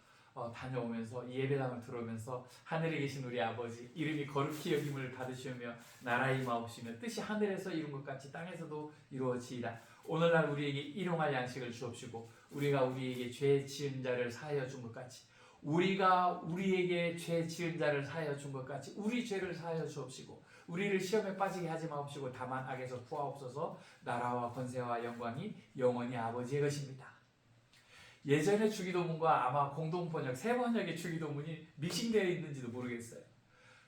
다녀오면서 이 예배당을 들어오면서 하늘에 계신 우리 아버지 이름이 거룩히 여김을 받으시며 나라의 임하옵시며 뜻이 하늘에서 이룬 것 같이 땅에서도 이루어지이다. 오늘날 우리에게 일용할 양식을 주옵시고 우리가 우리에게 죄 지은 자를 사하여 준 것 같이 우리가 우리에게 죄 지은 자를 사하여 준 것 같이 우리 죄를 사하여 주옵시고 우리를 시험에 빠지게 하지 마옵시고 다만 악에서 구하옵소서. 나라와 권세와 영광이 영원히 아버지의 것입니다. 예전에 주기도문과 아마 공동번역, 세번역의 주기도문이 믹싱되어 있는지도 모르겠어요.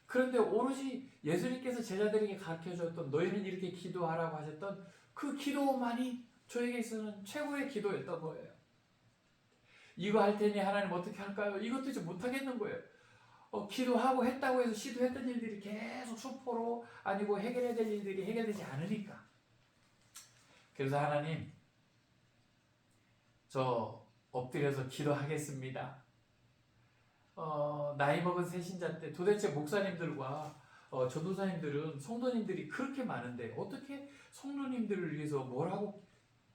그런데 오로지 예수님께서 제자들에게 가르쳐줬던 너희는 이렇게 기도하라고 하셨던 그 기도만이 저에게 있어서는 최고의 기도였던 거예요. 이거 할 테니 하나님 어떻게 할까요? 이것도 이제 못하겠는 거예요. 기도하고 했다고 해서 시도했던 일들이 계속 수포로 아니고 해결해야 될 일들이 해결되지 않으니까. 그래서 하나님, 저 엎드려서 기도하겠습니다. 나이 먹은 새신자 때 도대체 목사님들과 전도사님들은 성도님들이 그렇게 많은데 어떻게 성도님들을 위해서 뭘 하고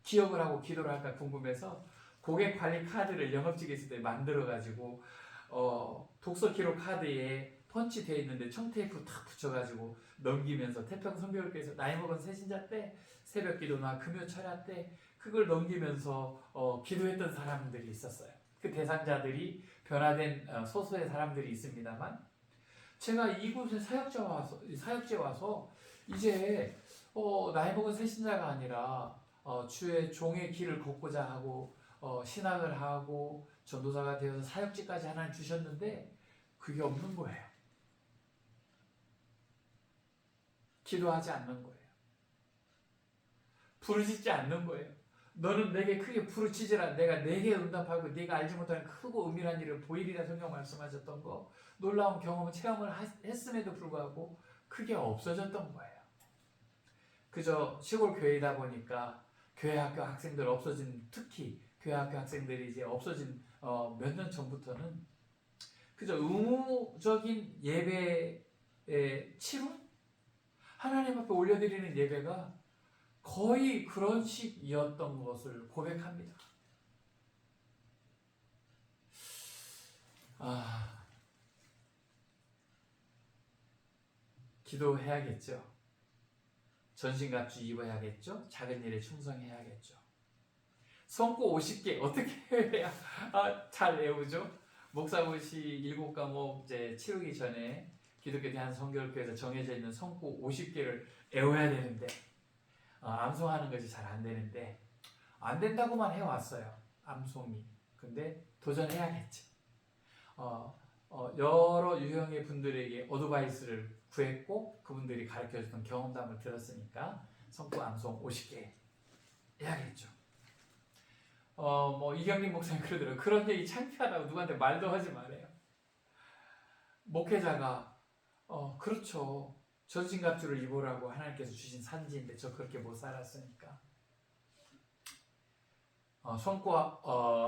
기억을 하고 기도를 할까 궁금해서 고객 관리 카드를 영업직에 있을 때 만들어가지고 독서 기록 카드에 펀치되어 있는데 청테이프 탁 붙여가지고 넘기면서 태평성교회에서 나이 먹은 새신자 때 새벽 기도나 금요 철야 때 그걸 넘기면서 기도했던 사람들이 있었어요. 그 대상자들이 변화된 소수의 사람들이 있습니다만 제가 이곳에 사역지에 와서 이제 나이 먹은 새신자가 아니라 주의 종의 길을 걷고자 하고 신학을 하고 전도사가 되어서 사역지까지 하나님 주셨는데 그게 없는 거예요. 기도하지 않는 거예요. 부르짖지 않는 거예요. 너는 내게 크게 부르짖으라. 내가 내게 응답하고 네가 알지 못하는 크고 은밀한 일을 보이리라 성경 말씀하셨던 거 놀라운 경험을 체험을 했음에도 불구하고 그게 없어졌던 거예요. 그저 시골 교회이다 보니까 교회 학교 학생들 없어진, 특히 교회 학교 학생들이 이제 없어진 몇 년 전부터는 그저 의무적인 예배의 치루? 하나님 앞에 올려드리는 예배가 거의 그런 식이었던 것을 고백합니다. 기도해야겠죠. 전신갑주 입어야겠죠. 작은 일에 충성해야겠죠. 성구 50개 어떻게 해야 잘 외우죠? 목사고시 7과목 이제 치르기 전에 기독교 대한성결교회에서 정해져 있는 성구 50개를 외워야 되는데 암송하는 것이 잘 안 되는데 안 된다고만 해왔어요. 암송이. 근데 도전해야겠죠. 여러 유형의 분들에게 어드바이스를 구했고 그분들이 가르쳐줬던 경험담을 들었으니까 성구 암송 50개 해야겠죠. 이경림 목사님 그러더라고요. 그런 얘기 창피하다고 누구한테 말도 하지 말아요. 목회자가 그렇죠. 전신갑주를 입으라고 하나님께서 주신 산지인데 저 그렇게 못 살았으니까 성과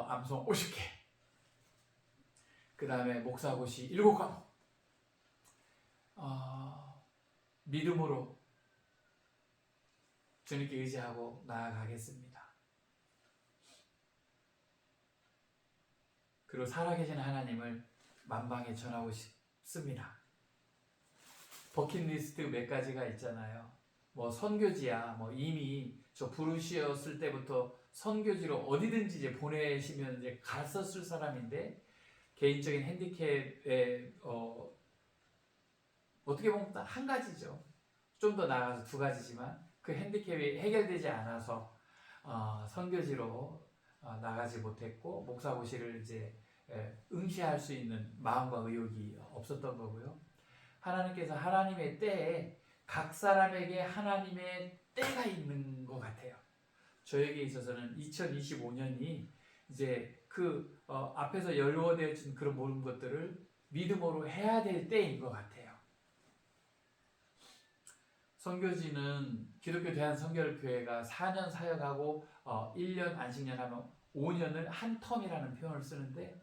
암송 50개. 그 다음에 목사고시 7과목 믿음으로 주님께 의지하고 나아가겠습니다. 그리고 살아계신 하나님을 만방에 전하고 싶습니다. 버킷리스트 몇 가지가 있잖아요. 뭐 선교지야, 뭐 이미 저 부르시었을 때부터 선교지로 어디든지 이제 보내시면 이제 갔었을 사람인데, 개인적인 핸디캡에 어떻게 보면 딱 한 가지죠. 좀 더 나아가서 두 가지지만 그 핸디캡이 해결되지 않아서 선교지로 나가지 못했고, 목사고시를 이제 응시할 수 있는 마음과 의욕이 없었던 거고요. 하나님께서 하나님의 때에 각 사람에게 하나님의 때가 있는 것 같아요. 저에게 있어서는 2025년이 이제 그 앞에서 연루되어진 그런 모든 것들을 믿음으로 해야 될 때인 것 같아요. 선교지는 기독교 대한선교교회가 4년 사역하고 1년 안식년 하면 5년을 한 텀이라는 표현을 쓰는데,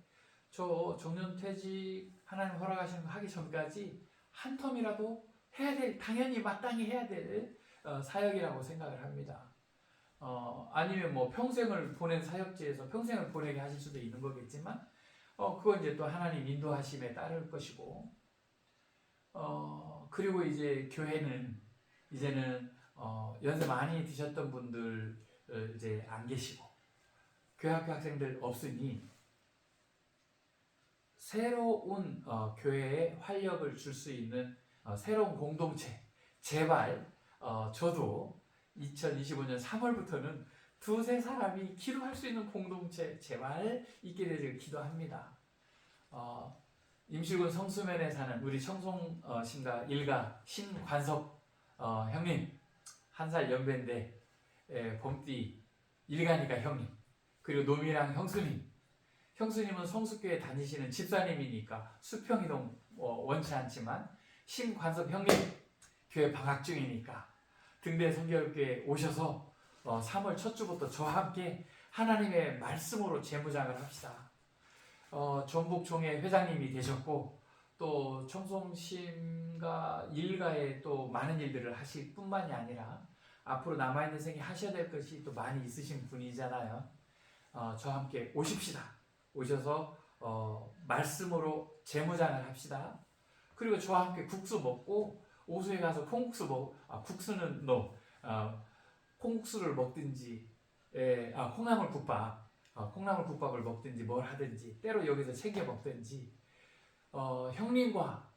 저 정년퇴직 하나님 허락하시는 거 하기 전까지 한 텀이라도 해야 될, 당연히 마땅히 해야 될 사역이라고 생각을 합니다. 아니면 뭐 평생을 보낸 사역지에서 평생을 보내게 하실 수도 있는 거겠지만, 그건 이제 또 하나님 인도하심에 따를 것이고, 그리고 이제 교회는 이제는 연세 많이 드셨던 분들 이제 안 계시고, 교회학교 학생들 없으니 새로운 교회에 활력을 줄 수 있는 새로운 공동체, 제발 저도 2025년 3월부터는 두세 사람이 기도할 수 있는 공동체 제발 있게 되기를 기도합니다. 임실군 성수면에 사는 우리 청송심가 일가 신관섭 형님, 한 살 연배인데 범띠 일가니까 형님, 그리고 노미랑 형수님은 성수교회 다니시는 집사님이니까 수평이동 원치 않지만, 신관섭 형님 교회 방학 중이니까 등대 성결교회 오셔서 3월 첫 주부터 저와 함께 하나님의 말씀으로 재무장을 합시다. 전북총회 회장님이 되셨고, 또 청송심과 일가에 또 많은 일들을 하실 뿐만이 아니라 앞으로 남아있는 생에 하셔야 될 것이 또 많이 있으신 분이잖아요. 저와 함께 오십시다. 오셔서 말씀으로 재무장을 합시다. 그리고 저와 함께 국수 먹고 오수에 가서 콩국수 국수는 콩국수를 먹든지, 콩나물국밥을 먹든지 뭘 하든지, 때로 여기서 챙겨 먹든지, 형님과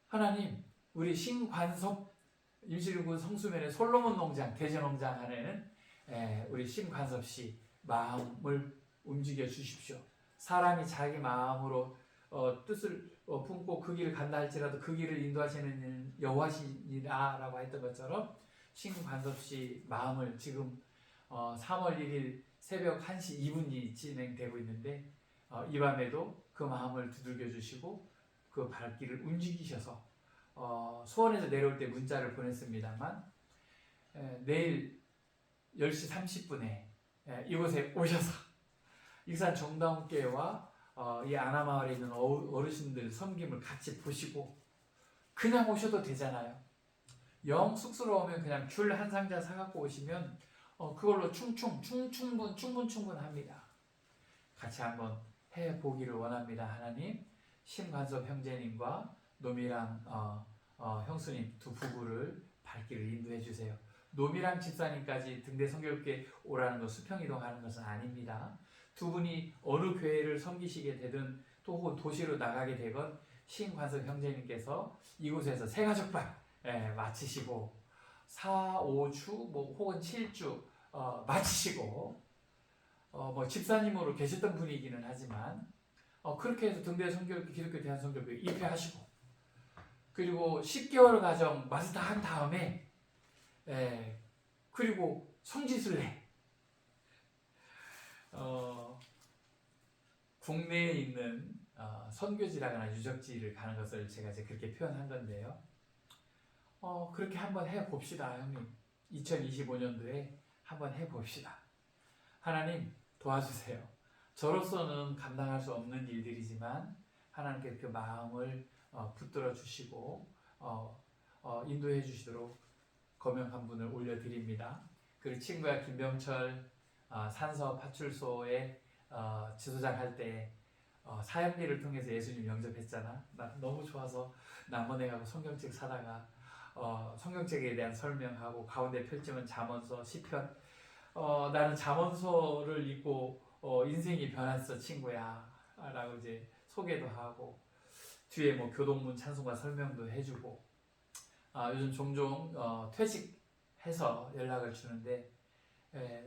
하나님, 우리 신관섭 임실군 성수면의 솔로몬 농장 대전농장 하는 우리 신관섭 씨 마음을 움직여 주십시오. 사람이 자기 마음으로 뜻을 품고 그 길을 간다 할지라도 그 길을 인도하시는 여호와시니라라고 했던 것처럼, 신관섭 씨 마음을 지금 3월 1일 새벽 1시 2분이 진행되고 있는데, 이 밤에도 그 마음을 두들겨 주시고 그 발길을 움직이셔서 수원에서 내려올 때 문자를 보냈습니다만, 내일 10시 30분에 이곳에 오셔서 익산 정다운교회와 이 아나마을에 있는 어르신들 섬김을 같이 보시고, 그냥 오셔도 되잖아요. 영 쑥스러우면 그냥 귤 한 상자 사갖고 오시면 그걸로 충분합니다. 같이 한번 해보기를 원합니다. 하나님, 신관섭 형제님과 노미랑 형수님 두 부부를 발길을 인도해 주세요. 노미랑 집사님까지 등대 성결교회 오라는 것, 수평이동하는 것은 아닙니다. 두 분이 어느 교회를 섬기시게 되든 또 혹은 도시로 나가게 되건 신관섭 형제님께서 이곳에서 새가족반 마치시고 4, 5주 혹은 7주 마치시고, 뭐 집사님으로 계셨던 분이기는 하지만 그렇게 해서 등대 성결교 기독교 대한성결교회 입회하시고, 그리고 10개월 과정 마스터 한 다음에 그리고 성지순례, 국내에 있는 선교지라거나 유적지를 가는 것을 제가 이제 그렇게 표현한 건데요. 그렇게 한번 해봅시다, 형님. 2025년도에 한번 해봅시다. 하나님 도와주세요. 저로서는 감당할 수 없는 일들이지만 하나님께 그 마음을 붙들어 주시고 인도해 주시도록 거명한 분을 올려드립니다. 그리고 친구야 김병철 산서 파출소에 지소장 할 때 사역리를 통해서 예수님 영접했잖아. 나 너무 좋아서 남원에 가고 성경책 사다가 성경책에 대한 설명하고 가운데 펼치면 잠언서 시편. 나는 잠언서를 읽고 인생이 변했어 친구야 라고 이제 소개도 하고 뒤에 뭐 교동문 찬송가 설명도 해주고 요즘 종종 퇴직해서 연락을 주는데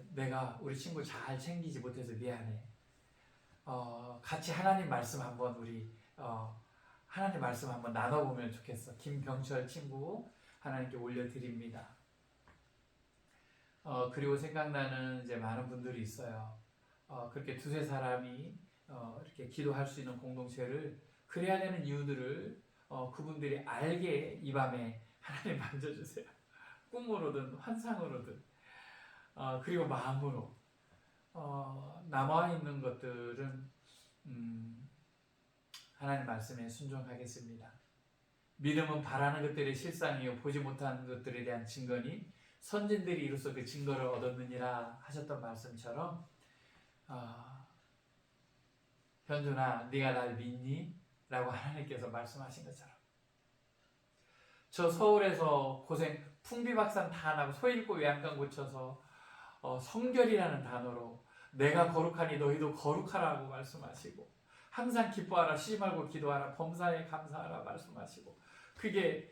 내가 우리 친구 잘 챙기지 못해서 미안해. 같이 하나님 말씀 한번 우리 하나님 말씀 한번 나눠보면 좋겠어. 김병철 친구 하나님께 올려드립니다. 그리고 생각나는 이제 많은 분들이 있어요. 그렇게 두세 사람이 이렇게 기도할 수 있는 공동체를 그래야 되는 이유들을 그분들이 알게 이 밤에 하나님 만져주세요. 꿈으로든 환상으로든 그리고 마음으로 남아있는 것들은 하나님 말씀에 순종하겠습니다. 믿음은 바라는 것들의 실상이요 보지 못하는 것들에 대한 증거니 선진들이 이로써 그 증거를 얻었느니라 하셨던 말씀처럼 현준아 네가 날 믿니? 라고 하나님께서 말씀하신 것처럼 저 서울에서 고생 풍비박산 다 나고 소 잃고 외양간 고쳐서 성결이라는 단어로 내가 거룩하니 너희도 거룩하라고 말씀하시고 항상 기뻐하라 쉬지 말고 기도하라 범사에 감사하라 말씀하시고 그게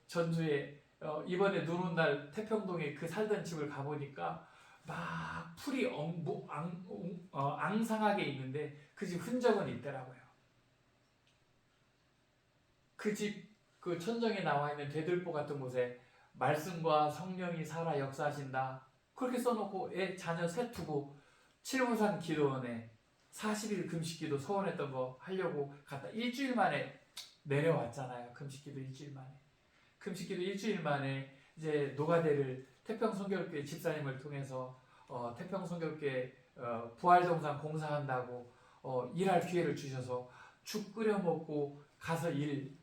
전주에 이번에 눈 온 날 태평동에 그 살던 집을 가보니까 막 풀이 앙상하게 있는데 그 집 흔적은 있더라고요. 그 집 그 천정에 나와 있는 대들보 같은 곳에 말씀과 성령이 살아 역사하신다 그렇게 써놓고 자녀 셋 두고 칠보산 기도원에 40일 금식기도 소원했던 거 하려고 갔다 일주일 만에 내려왔잖아요. 금식기도 일주일 만에. 금식기도 일주일 만에 이제 노가대를 태평성결교회 집사님을 통해서 태평성결교회 부활정상 공사한다고 일할 기회를 주셔서 죽 끓여 먹고 가서 일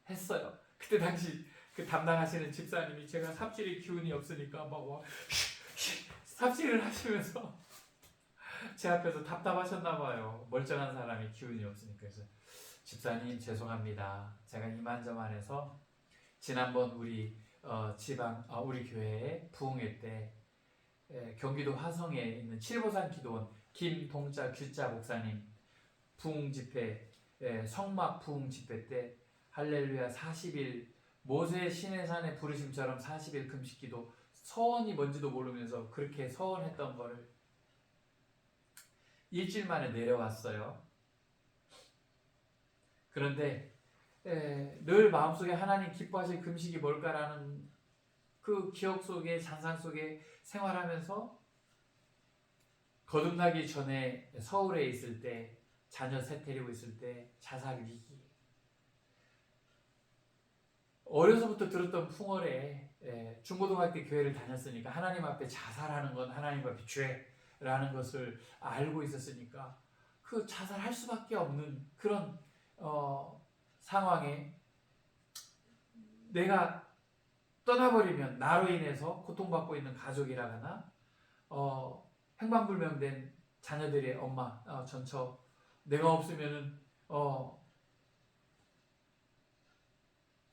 했어요. 그때 당시 그 담당하시는 집사님이 제가 삽질의 기운이 없으니까 막 삽질을 하시면서 제 앞에서 답답하셨나 봐요. 멀쩡한 사람이 기운이 없으니까. 그래서 집사님 죄송합니다. 제가 이만저만해서 지난번 우리 우리 교회에 부흥회 때 경기도 화성에 있는 칠보산 기도원 김동자 규자 목사님 부흥 집회 성막 부흥 집회 때 할렐루야 40일 모세 시내산의 부르심처럼 40일 금식기도 서원이 뭔지도 모르면서 그렇게 서원했던 거를 일주일 만에 내려왔어요. 그런데 늘 마음속에 하나님 기뻐하실 금식이 뭘까라는 그 기억 속에 잔상 속에 생활하면서 거듭나기 전에 서울에 있을 때 자녀 셋 데리고 있을 때 자살 위기 어려서부터 들었던 풍월에 중고등학교 교회를 다녔으니까 하나님 앞에 자살하는 건 하나님 앞에 죄라는 것을 알고 있었으니까 그 자살할 수밖에 없는 그런 상황에 내가 떠나버리면 나로 인해서 고통받고 있는 가족이라거나 행방불명된 자녀들의 엄마 전처 내가 없으면은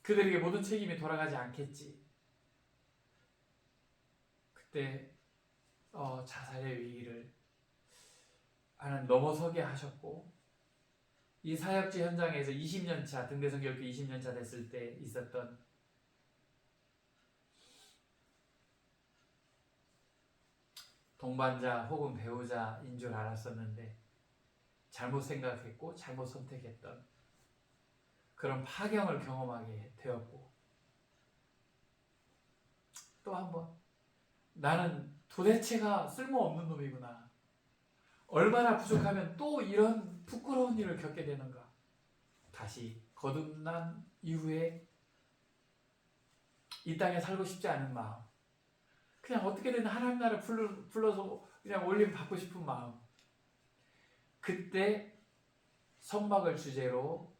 그들에게 모든 책임이 돌아가지 않겠지. 그때 자살의 위기를 하나님 넘어서게 하셨고 이 사역지 현장에서 20년차 등대성교육교 20년차 됐을 때 있었던 동반자 혹은 배우자인 줄 알았었는데 잘못 생각했고 잘못 선택했던 그런 파경을 경험하게 되었고 또 한 번 나는 도대체가 쓸모없는 놈이구나. 얼마나 부족하면 또 이런 부끄러운 일을 겪게 되는가. 다시 거듭난 이후에 이 땅에 살고 싶지 않은 마음, 그냥 어떻게든 하나님 나라 불러서 그냥 올림 받고 싶은 마음. 그때 성막을 주제로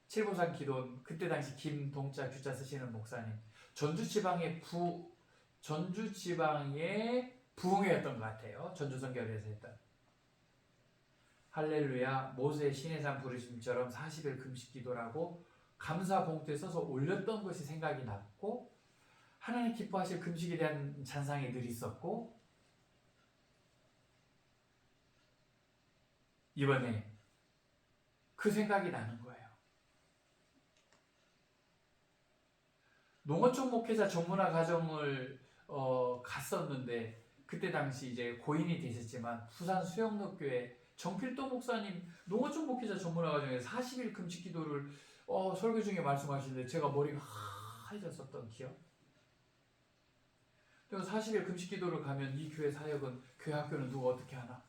칠보산 기도, 그때 당시 김동자 규자 쓰시는 목사님, 전주 지방의 부흥회였던 것 같아요. 전주 선교회에서 했던 할렐루야 모세의 시내산 부르심처럼 40일 금식 기도라고 감사 봉투에 써서 올렸던 것이 생각이 났고, 하나님 기뻐하실 금식에 대한 찬상이 늘 있었고, 이번에 그 생각이 나는 거예요. 농어촌 목회자 전문화 과정을 갔었는데, 그때 당시 이제 고인이 되셨지만 부산 수영록교회 정필도 목사님 농어촌 목회자 전문화 과정에 40일 금식 기도를 설교 중에 말씀하시는데 제가 머리가 하얘졌었던 기억. 그래서 40일 금식 기도를 가면 이 교회 사역은, 교회 학교는 누가 어떻게 하나?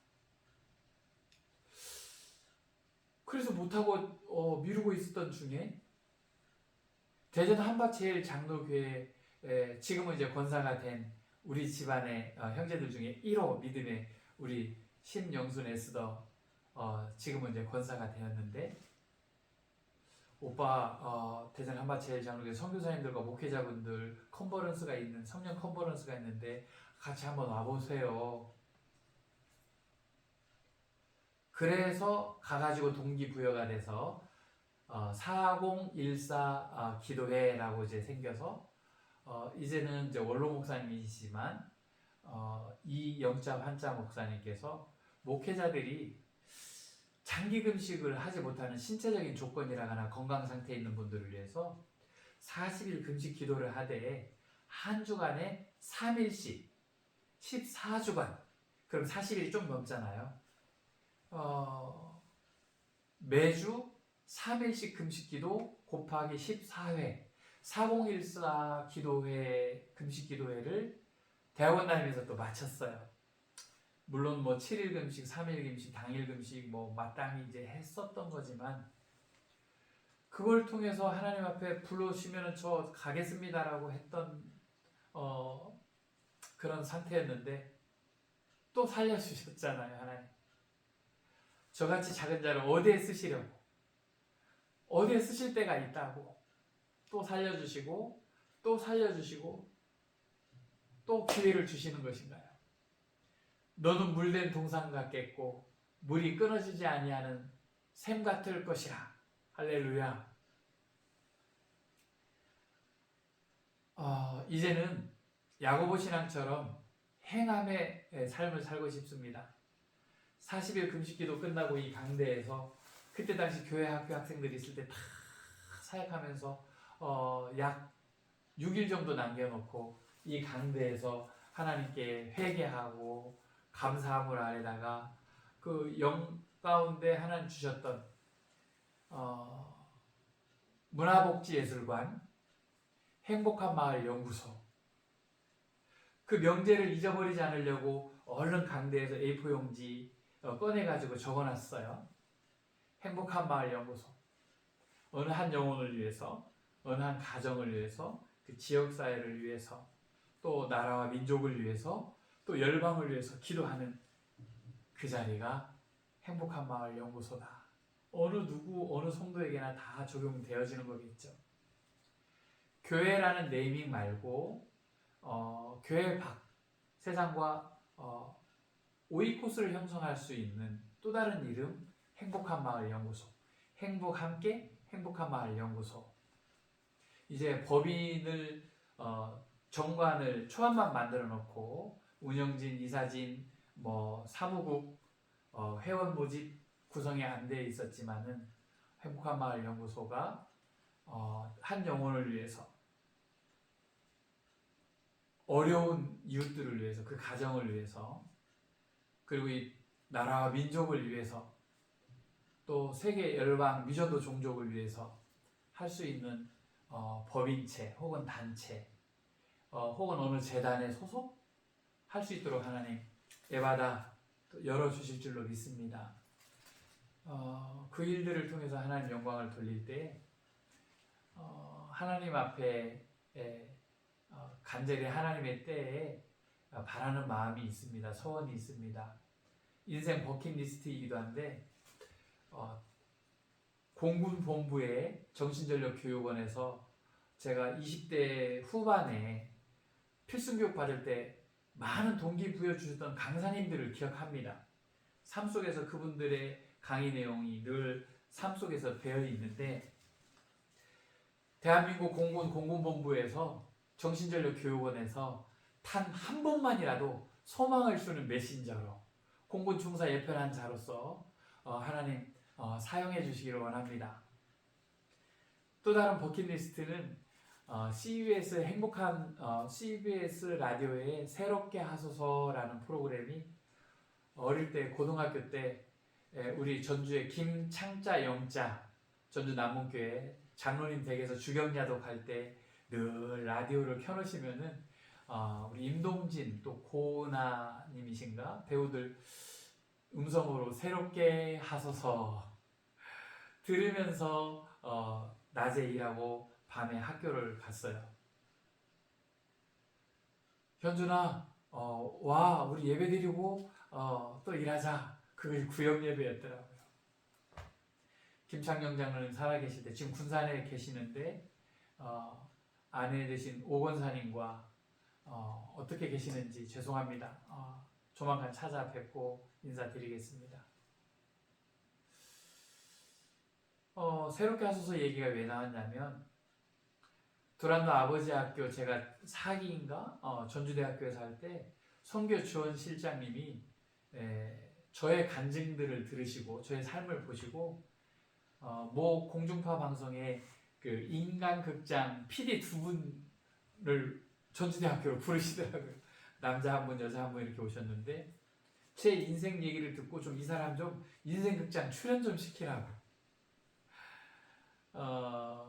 그래서 못하고 미루고 있었던 중에 대전 한밭제일 장로교회, 지금은 이제 권사가 된 우리 집안의 형제들 중에 1호 믿음의 우리 신영순 에스더, 지금은 이제 권사가 되었는데, 오빠 대전 한밭제일 장로교회 선교사님들과 목회자분들 컨퍼런스가 있는, 성령 컨퍼런스가 있는데 같이 한번 와보세요. 그래서 가가지고 동기부여가 돼서 4014 기도회라고 이제 생겨서, 이제는 이제 원로 목사님이시지만 이영자 한자 목사님께서 목회자들이 장기 금식을 하지 못하는 신체적인 조건이라거나 건강 상태에 있는 분들을 위해서 40일 금식 기도를 하되, 한 주간에 3일씩 14주간, 그럼 40일이 좀 넘잖아요. 매주 3일씩 금식 기도 곱하기 14회, 4014 기도회, 금식 기도회를 대학원 다니면서 또 마쳤어요. 물론 뭐 7일 금식, 3일 금식, 당일 금식 뭐 마땅히 이제 했었던 거지만, 그걸 통해서 하나님 앞에 불러주시면 저 가겠습니다라고 했던 그런 상태였는데, 또 살려주셨잖아요, 하나님. 저같이 작은 자를 어디에 쓰시려고, 어디에 쓰실 때가 있다고 또 살려주시고 또 살려주시고 또 기회를 주시는 것인가요? 너는 물된 동상 같겠고 물이 끊어지지 아니하는 샘 같을 것이라. 할렐루야. 이제는 야고보 신앙처럼 행함의 삶을 살고 싶습니다. 40일 금식기도 끝나고 이 강대에서, 그때 당시 교회 학교 학생들이 있을 때 다 사역하면서 약 6일 정도 남겨놓고 이 강대에서 하나님께 회개하고 감사함을 아래다가 그 영 가운데 하나님 주셨던 문화복지예술관, 행복한 마을 연구소, 그 명제를 잊어버리지 않으려고 얼른 강대에서 A4 용지 꺼내가지고 적어놨어요. 행복한 마을 연구소. 어느 한 영혼을 위해서, 어느 한 가정을 위해서, 그 지역사회를 위해서, 또 나라와 민족을 위해서, 또 열방을 위해서 기도하는 그 자리가 행복한 마을 연구소다. 어느 누구, 어느 성도에게나 다 적용되어지는 거겠죠. 교회라는 네이밍 말고 교회 밖 세상과 오이코스를 형성할 수 있는 또 다른 이름, 행복한 마을 연구소. 행복 함께 행복한 마을 연구소. 이제 법인을 정관을 초안만 만들어 놓고 운영진, 이사진, 뭐 사무국, 회원 모집 구성이 안 돼 있었지만은, 행복한 마을 연구소가 한 영혼을 위해서, 어려운 이웃들을 위해서, 그 가정을 위해서, 그리고 이 나라와 민족을 위해서, 또 세계 열방 미전도 종족을 위해서 할 수 있는 법인체 혹은 단체, 혹은 어느 재단에 소속할 수 있도록 하나님 예바다 열어주실 줄로 믿습니다. 그 일들을 통해서 하나님 영광을 돌릴 때 하나님 앞에 간절히 하나님의 때에 바라는 마음이 있습니다. 소원이 있습니다. 인생 버킷리스트이기도 한데 공군본부의 정신전력교육원에서 제가 20대 후반에 필승교육 받을 때 많은 동기부여 주셨던 강사님들을 기억합니다. 삶 속에서 그분들의 강의 내용이 늘 삶 속에서 배어 있는데, 대한민국 공군본부에서 정신전력교육원에서 단 한 번만이라도 소망을 주는 메신저로, 공군 중사 예편한 자로서 하나님 사용해 주시기를 원합니다. 또 다른 버킷리스트는 CBS 행복한 CBS 라디오의 새롭게 하소서라는 프로그램이 어릴 때 고등학교 때 우리 전주의 김창자 영자 전주 남문교회 장로님 댁에서 주경야독 할 때 늘 라디오를 켜놓으시면은 우리 임동진 또 고은아님이신가 배우들 음성으로 새롭게 하소서 들으면서 낮에 일하고 밤에 학교를 갔어요. 현준아, 와 우리 예배 드리고 또 일하자. 그게 구역 예배였더라고요. 김창경 장로님 살아계실 때 지금 군산에 계시는데 아내 되신 오건사님과 어떻게 계시는지 죄송합니다. 조만간 찾아뵙고 인사드리겠습니다. 새롭게 하소서 얘기가 왜 나왔냐면, 두란노 아버지 학교 제가 4기인가 전주대학교에서 할 때 선교 지원 실장님이 저의 간증들을 들으시고 저의 삶을 보시고 모 공중파 방송에 그 인간극장 PD 두 분을 전주대학교로 부르시더라고요. 남자 한 분, 여자 한 분 이렇게 오셨는데 제 인생 얘기를 듣고 좀 이 사람 좀 인생극장 출연 좀 시키라고.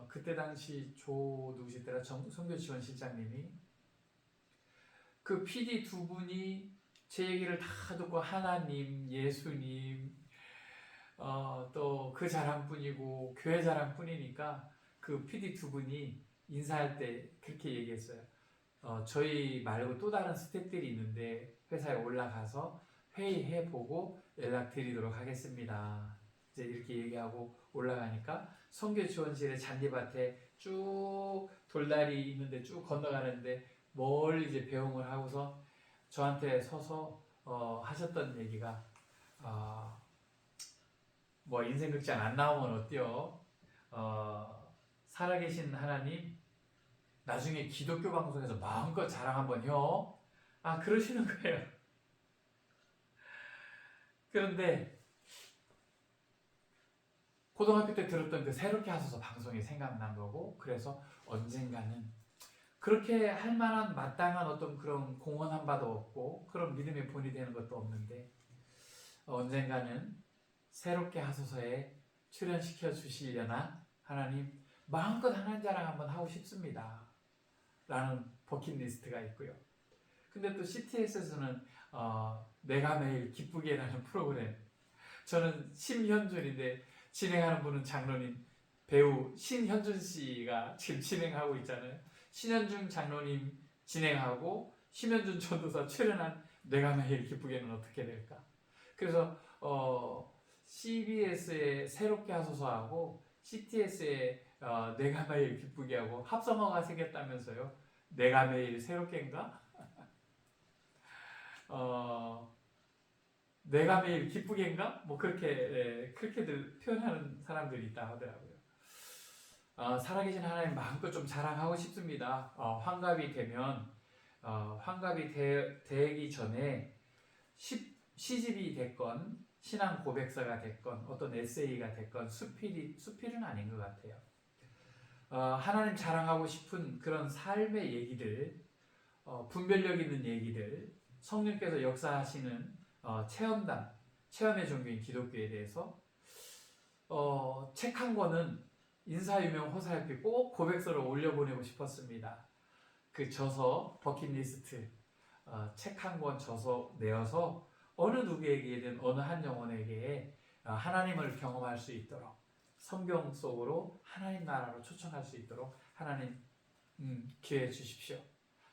그때 당시 누구시더라? 선교 지원 실장님이 그 PD 두 분이 제 얘기를 다 듣고 하나님, 예수님, 또 그 자랑뿐이고 교회 자랑뿐이니까 그 PD 두 분이 인사할 때 그렇게 얘기했어요. 저희 말고 또 다른 스태프들이 있는데 회사에 올라가서 회의해보고 연락드리도록 하겠습니다. 이제 이렇게 얘기하고 올라가니까 선교 지원실의 잔디밭에 쭉 돌다리 있는데 쭉 건너가는데 멀리 이제 배웅을 하고서 저한테 서서 하셨던 얘기가 뭐 인생극장 안 나오면 어때요? 살아계신 하나님 나중에 기독교 방송에서 마음껏 자랑 한번 혀. 그러시는 거예요. 그런데 고등학교 때 들었던 그 새롭게 하소서 방송이 생각난 거고, 그래서 언젠가는 그렇게 할 만한 마땅한 어떤 그런 공헌한 바도 없고 그런 믿음의 본이 되는 것도 없는데 언젠가는 새롭게 하소서에 출연시켜 주시려나 하나님 마음껏 하나님 자랑 한번 하고 싶습니다 라는 버킷리스트가 있고요. 근데 또 CTS에서는 내가 매일 기쁘게라는 프로그램, 저는 심현준인데 진행하는 분은 장로님 배우 신현준 씨가 지금 진행하고 있잖아요. 신현준 장로님 진행하고 심현준 전도사 출연한 내가 매일 기쁘게는 어떻게 될까? 그래서 CBS의 새롭게 하소서하고 CTS의 내가 매일 기쁘게 하고 합성어가 생겼다면서요. 내가 매일 새롭게인가? 내가 매일 기쁘게인가? 뭐 그렇게들 표현하는 사람들이 있다 하더라고요. 살아계신 하나님 마음껏 좀 자랑하고 싶습니다. 환갑이 되면 환갑이 되기 전에 시집이 됐건 신앙 고백서가 됐건 어떤 에세이가 됐건 수필은 아닌 것 같아요. 하나님 자랑하고 싶은 그런 삶의 얘기들, 분별력 있는 얘기들, 성령께서 역사하시는 체험의 종교인 기독교에 대해서 책 한 권은 인사유명 호사였기 꼭 고백서로 올려보내고 싶었습니다. 그 저서 버킷리스트 책 한 권 저서 내어서 어느 누구에게든 어느 한 영혼에게 하나님을 경험할 수 있도록 성경 속으로 하나님 나라로 초청할 수 있도록 하나님 기회 주십시오.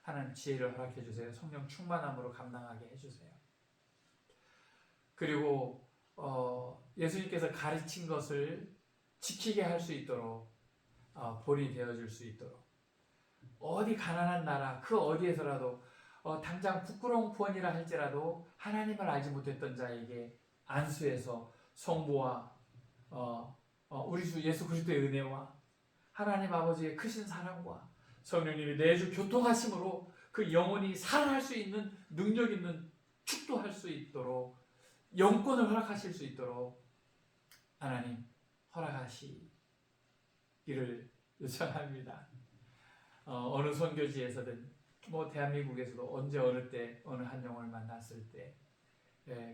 하나님 지혜를 허락해 주세요. 성령 충만함으로 감당하게 해주세요. 그리고 예수님께서 가르친 것을 지키게 할 수 있도록 본이 되어줄 수 있도록 어디 가난한 나라 그 어디에서라도 당장 부끄러운 구원이라 할지라도 하나님을 알지 못했던 자에게 안수해서 성부와 우리 주 예수 그리스도의 은혜와 하나님 아버지의 크신 사랑과 성령님이 내주 교통하심으로 그 영혼이 살아날 수 있는 능력 있는 축도할 수 있도록 영권을 허락하실 수 있도록 하나님 허락하시기를 요청합니다. 어느 선교지에서든 대한민국에서도 언제 어느 때 어느 한 영혼을 만났을 때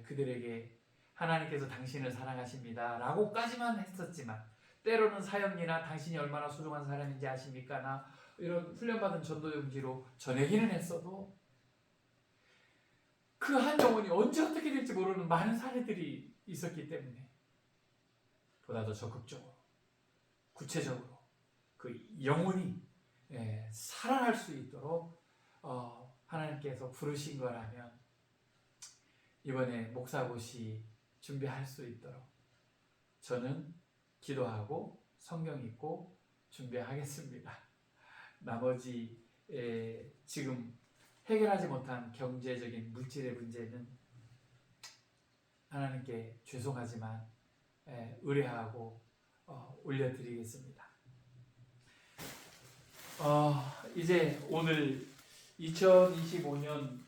그들에게 하나님께서 당신을 사랑하십니다 라고까지만 했었지만 때로는 사형리나 당신이 얼마나 소중한 사람인지 아십니까? 나 이런 훈련받은 전도용지로 전하기는 했어도 그 한 영혼이 언제 어떻게 될지 모르는 많은 사례들이 있었기 때문에 보다 더 적극적으로 구체적으로 그 영혼이 살아날 수 있도록 하나님께서 부르신 거라면 이번에 목사고시 준비할 수 있도록 저는 기도하고 성경 읽고 준비하겠습니다. 나머지 지금 해결하지 못한 경제적인 물질의 문제는 하나님께 죄송하지만 의뢰하고 올려드리겠습니다. 이제 오늘 2025년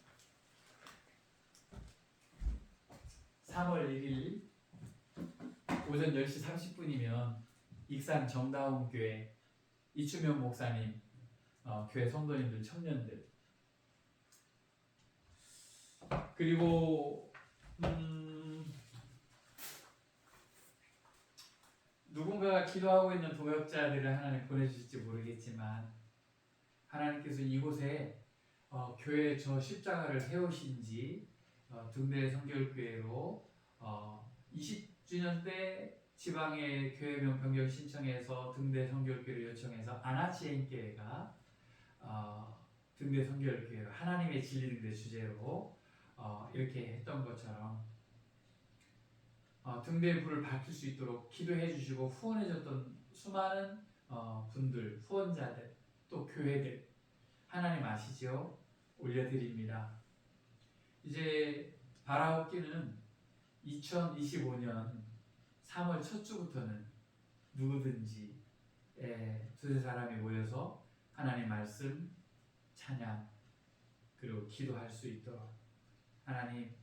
3월 1일 오전 10시 30분이면 익산 정다운교회 이추명 목사님 교회 성도님들 청년들 그리고 누군가가 기도하고 있는 동역자들을 하나님 보내주실지 모르겠지만 하나님께서 이곳에 교회 저 십자가를 세우신 지 등대 성결교회로 20주년 때 지방의 교회명 변경 신청해서 등대 성결교회를 요청해서 아나치엔교회가 등대 성결교회로 하나님의 진리 등대 주제로 이렇게 했던 것처럼 등대의 불을 밝힐 수 있도록 기도해 주시고 후원해 줬던 수많은 분들, 후원자들, 또 교회들 하나님 아시죠? 올려드립니다. 이제 바라옵기는 2025년 3월 첫 주부터는 누구든지 두세 사람이 모여서 하나님 말씀, 찬양, 그리고 기도할 수 있도록 하나님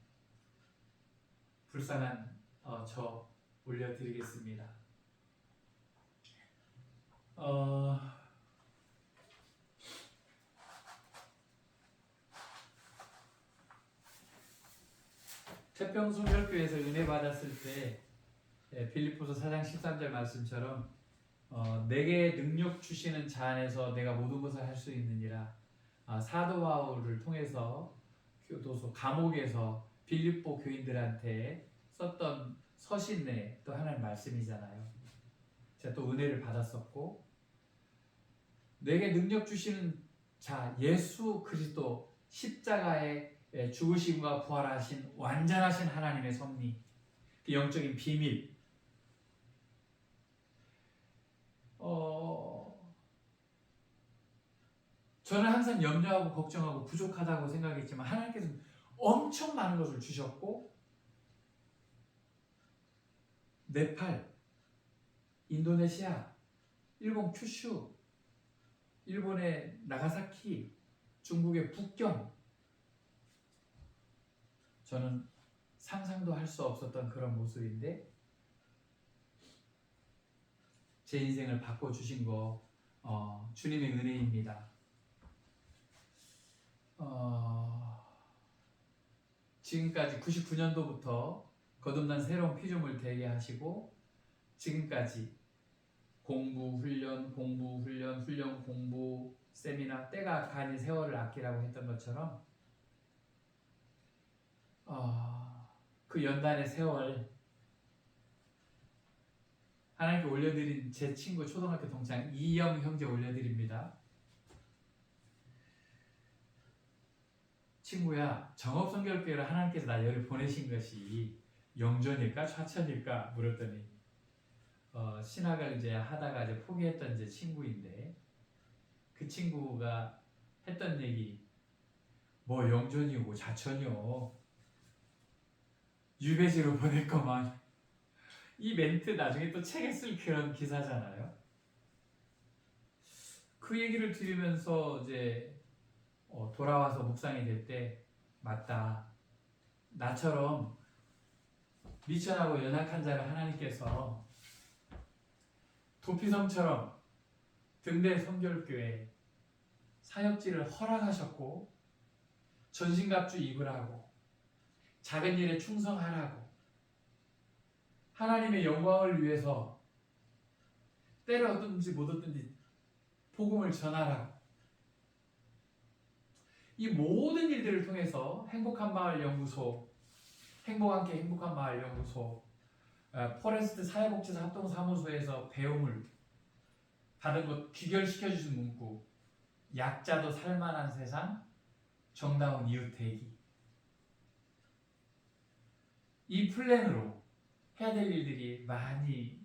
불쌍한 저 올려드리겠습니다. 태평성결교회에서 은혜 받았을 때 빌립보서 4장 13절 말씀처럼 내게 능력 주시는 자 안에서 내가 모든 것을 할 수 있느니라. 사도 바울을 통해서 교도소 감옥에서 빌립보 교인들한테 썼던 서신 내 또 하나의 말씀이잖아요. 제가 또 은혜를 받았었고 내게 능력 주시는 자 예수 그리스도 십자가의 죽으심과 부활하신 완전하신 하나님의 섭리 그 영적인 비밀 저는 항상 염려하고 걱정하고 부족하다고 생각했지만 하나님께서는 엄청 많은 것을 주셨고 네팔, 인도네시아, 일본 큐슈, 일본의 나가사키, 중국의 북경 저는 상상도 할 수 없었던 그런 모습인데 제 인생을 바꿔주신 거 주님의 은혜입니다. 지금까지 99년도부터 거듭난 새로운 피조물 되게 하시고 지금까지 공부, 훈련, 공부, 세미나 때가 가니 세월을 아끼라고 했던 것처럼 그 연단의 세월 하나님께 올려드린 제 친구 초등학교 동창 이영 형제 올려드립니다. 친구야, 정업성결교회로 하나님께서 나 여기 보내신 것이 영전일까 좌천일까 물었더니 신학을 이제 하다가 이제 포기했던 이제 친구인데 그 친구가 했던 얘기 뭐 영전이고 자천이요 유배지로 보낼 거만 이 멘트 나중에 또 책에 쓸 그런 기사잖아요. 그 얘기를 들으면서 이제 돌아와서 묵상이 될 때 맞다. 나처럼 미천하고 연약한 자를 하나님께서 도피성처럼 등대 성결교회 사역지를 허락하셨고 전신갑주 입으라고 작은 일에 충성하라고 하나님의 영광을 위해서 때를 얻든지 못 얻든지 복음을 전하라고 이 모든 일들을 통해서 행복한 마을 연구소 행복함께 행복한 마을 연구소 포레스트 사회복지사 합동사무소에서 배움을 받은 것 귀결시켜 주신 문구 약자도 살만한 세상 정다운 이웃 대기 이 플랜으로 해야 될 일들이 많이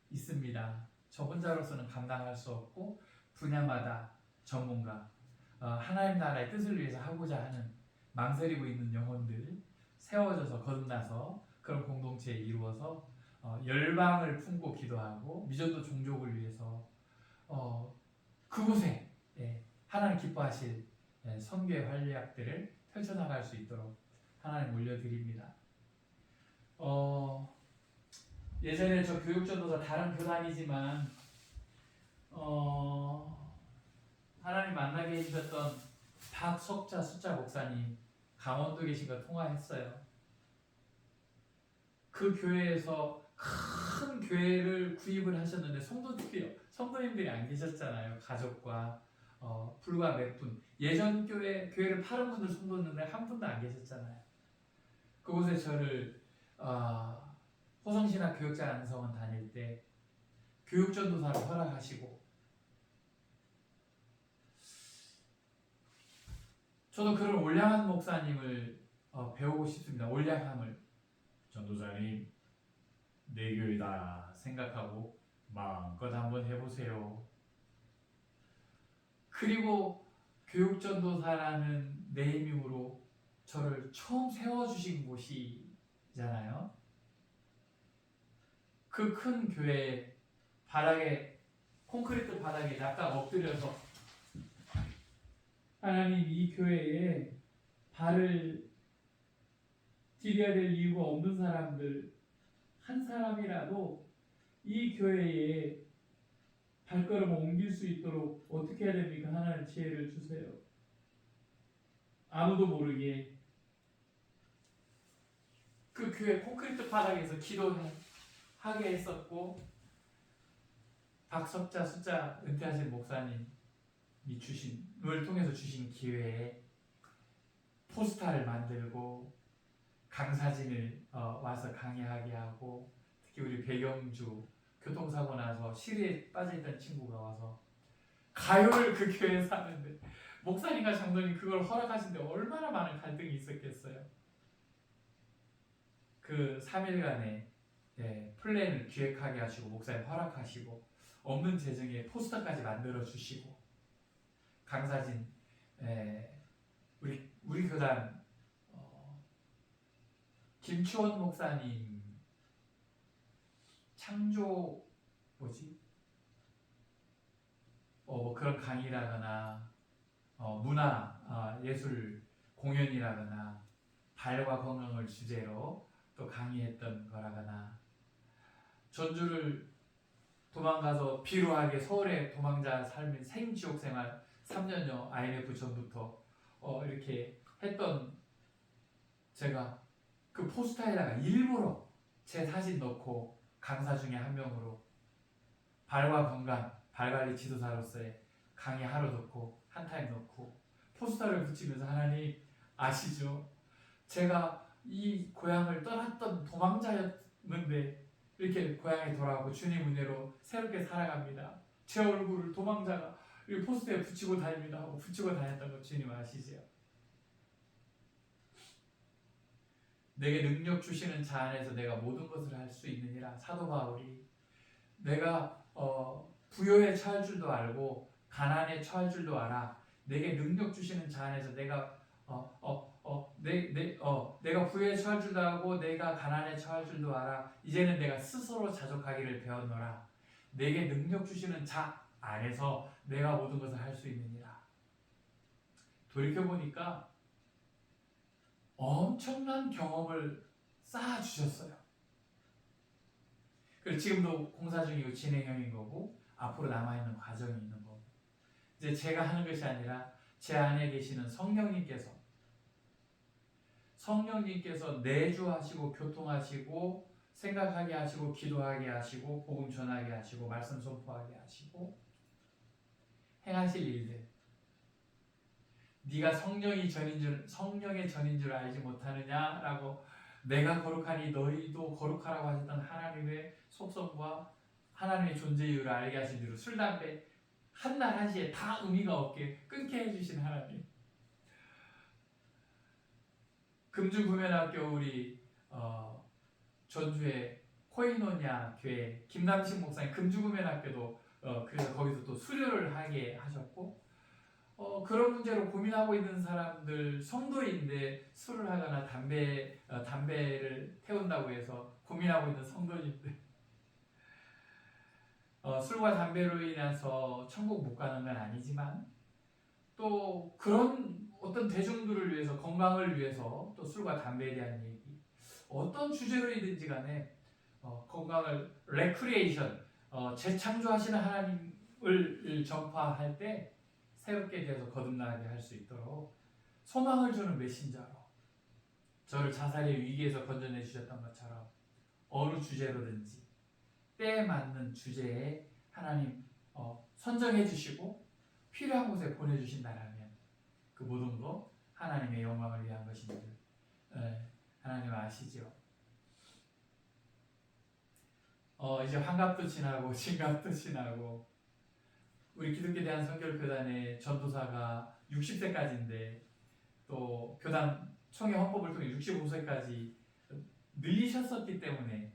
있습니다. 저 혼자로서는 감당할 수 없고 분야마다 전문가 하나님 나라의 뜻을 위해서 하고자 하는 망설이고 있는 영혼들 세워져서 거듭나서 그런 공동체에 이루어서 열방을 품고 기도하고 미전도 종족을 위해서 그곳에 하나님 기뻐하실 선교의 활약들을 펼쳐나갈 수 있도록 하나님 올려드립니다. 예전에 저 교육전도사 다른 교단이지만 하나님 만나게 해주셨던 박석자 숫자 목사님 강원도 계신 거 통화했어요. 그 교회에서 큰 교회를 구입을 하셨는데 성도님들이 안 계셨잖아요. 가족과 불과 몇 분. 예전 교회를 파는 분들 성도는데 한 분도 안 계셨잖아요. 그곳에 저를 호성신학 교육자 양성원 다닐 때 교육전도사를 허락하시고 저도 그런 올량한 목사님을 배우고 싶습니다. 올량함을 전도사님 내 교회다 생각하고 마음껏 한번 해보세요. 그리고 교육전도사라는 네이밍으로 저를 처음 세워주신 곳이잖아요. 그 큰 교회 바닥에 콘크리트 바닥에 낙각 엎드려서 하나님 이 교회에 발을 디뎌야 될 이유가 없는 사람들 한 사람이라도 이 교회에 발걸음을 옮길 수 있도록 어떻게 해야 됩니까? 하나님 지혜를 주세요. 아무도 모르게 그 교회 콘크리트 바닥에서 기도하게 했었고 박석자 숫자 은퇴하신 목사님이 주신을 통해서 주신 기회에 포스터를 만들고 강사진을 와서 강의하게 하고 특히 우리 배경주 교통사고 나서 시리에 빠져있던 친구가 와서 가요를 그 교회에서 하는데 목사님과 장로님 그걸 허락하시는데 얼마나 많은 갈등이 있었겠어요. 그 3일간의 플랜을 기획하게 하시고 목사님 허락하시고 없는 재정에 포스터까지 만들어 주시고 강사진 우리 교단 김추원 목사님 창조 뭐 그런 강의라거나 문화 예술 공연이라거나 발과 건강을 주제로 또 강의했던 거라거나 전주를 도망가서 비루하게 서울에 도망자 삶인 생지옥 생활 3년여 IMF 전부터 이렇게 했던 제가 그 포스터에다가 일부러 제 사진 넣고 강사 중에 한 명으로 발과 건강, 발관리 지도사로서의 강의 하루 넣고 한 타임 넣고 포스터를 붙이면서 하나님 아시죠? 제가 이 고향을 떠났던 도망자였는데 이렇게 고향에 돌아오고 주님 은혜로 새롭게 살아갑니다. 제 얼굴을 도망자가 이 포스터에 붙이고 다닙니다 하고 붙이고 다녔던 거 주님 아시죠? 내게 능력 주시는 자 안에서 내가 모든 것을 할 수 있느니라. 사도 바울이 내가 부요에 처할 줄도 알고 가난에 처할 줄도 알아. 내게 능력 주시는 자 안에서 내가 부요에 처할 줄도 알고 내가 가난에 처할 줄도 알아. 이제는 내가 스스로 자족하기를 배웠노라. 내게 능력 주시는 자 안에서 내가 모든 것을 할 수 있느니라. 돌이켜보니까 엄청난 경험을 쌓아주셨어요. 그리고 지금도 공사 중이고 진행형인 거고 앞으로 남아있는 과정이 있는 거고, 이제 제가 하는 것이 아니라 제 안에 계시는 성령님께서 내주하시고 교통하시고 생각하게 하시고 기도하게 하시고 복음 전하게 하시고 말씀 선포하게 하시고 행하실 일들, 네가 성령의 전인 줄 알지 못하느냐라고, 내가 거룩하니 너희도 거룩하라고 하셨던 하나님의 속성과 하나님의 존재 이유를 알게 하신 뒤로 술, 담배 한날 한시에 다 의미가 없게 끊게 해주신 하나님. 금주구면학교 우리 전주의 코이노냐 교회 김남식 목사님 금주구면학교도 그래서 거기서 또 수료를 하게 하셨고, 그런 문제로 고민하고 있는 사람들, 성도인데 술을 하거나 담배를 태운다고 해서 고민하고 있는 성도님들, 술과 담배로 인해서 천국 못 가는 건 아니지만 또 그런 어떤 대중들을 위해서, 건강을 위해서 또 술과 담배에 대한 얘기, 어떤 주제로이든지 간에 건강을 레크리에이션, 재창조하시는 하나님을 전파할 때 새롭게 되어서 거듭나게 할 수 있도록 소망을 주는 메신저로 저를 자살의 위기에서 건져내 주셨던 것처럼 어느 주제로든지 때에 맞는 주제에 하나님 선정해 주시고 필요한 곳에 보내주신다라면 그 모든 것 하나님의 영광을 위한 것인 줄 하나님 아시죠? 이제 환갑도 지나고 진갑도 지나고 우리 기독교 대한선교교단의 전도사가 60세까지인데 또 교단 총회 헌법을 통해 65세까지 늘리셨었기 때문에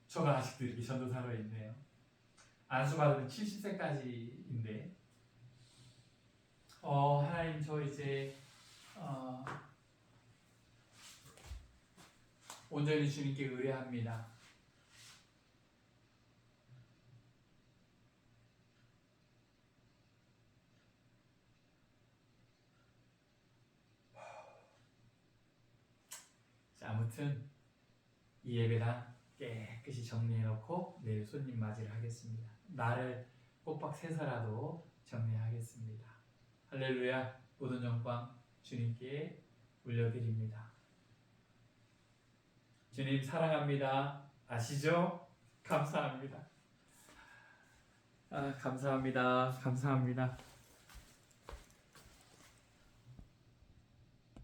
저가 아직도 이렇게 전도사로 있네요. 안수받으면 70세까지인데 하나님, 저 이제 온전히 주님께 의뢰합니다. 자, 아무튼 이 예배당 깨끗이 정리해놓고 내일 손님 맞이를 하겠습니다. 나를 꼬박 새서라도 정리하겠습니다. 할렐루야. 모든 영광 주님께 올려드립니다. 주님 사랑합니다. 아시죠? 감사합니다. 감사합니다. 감사합니다.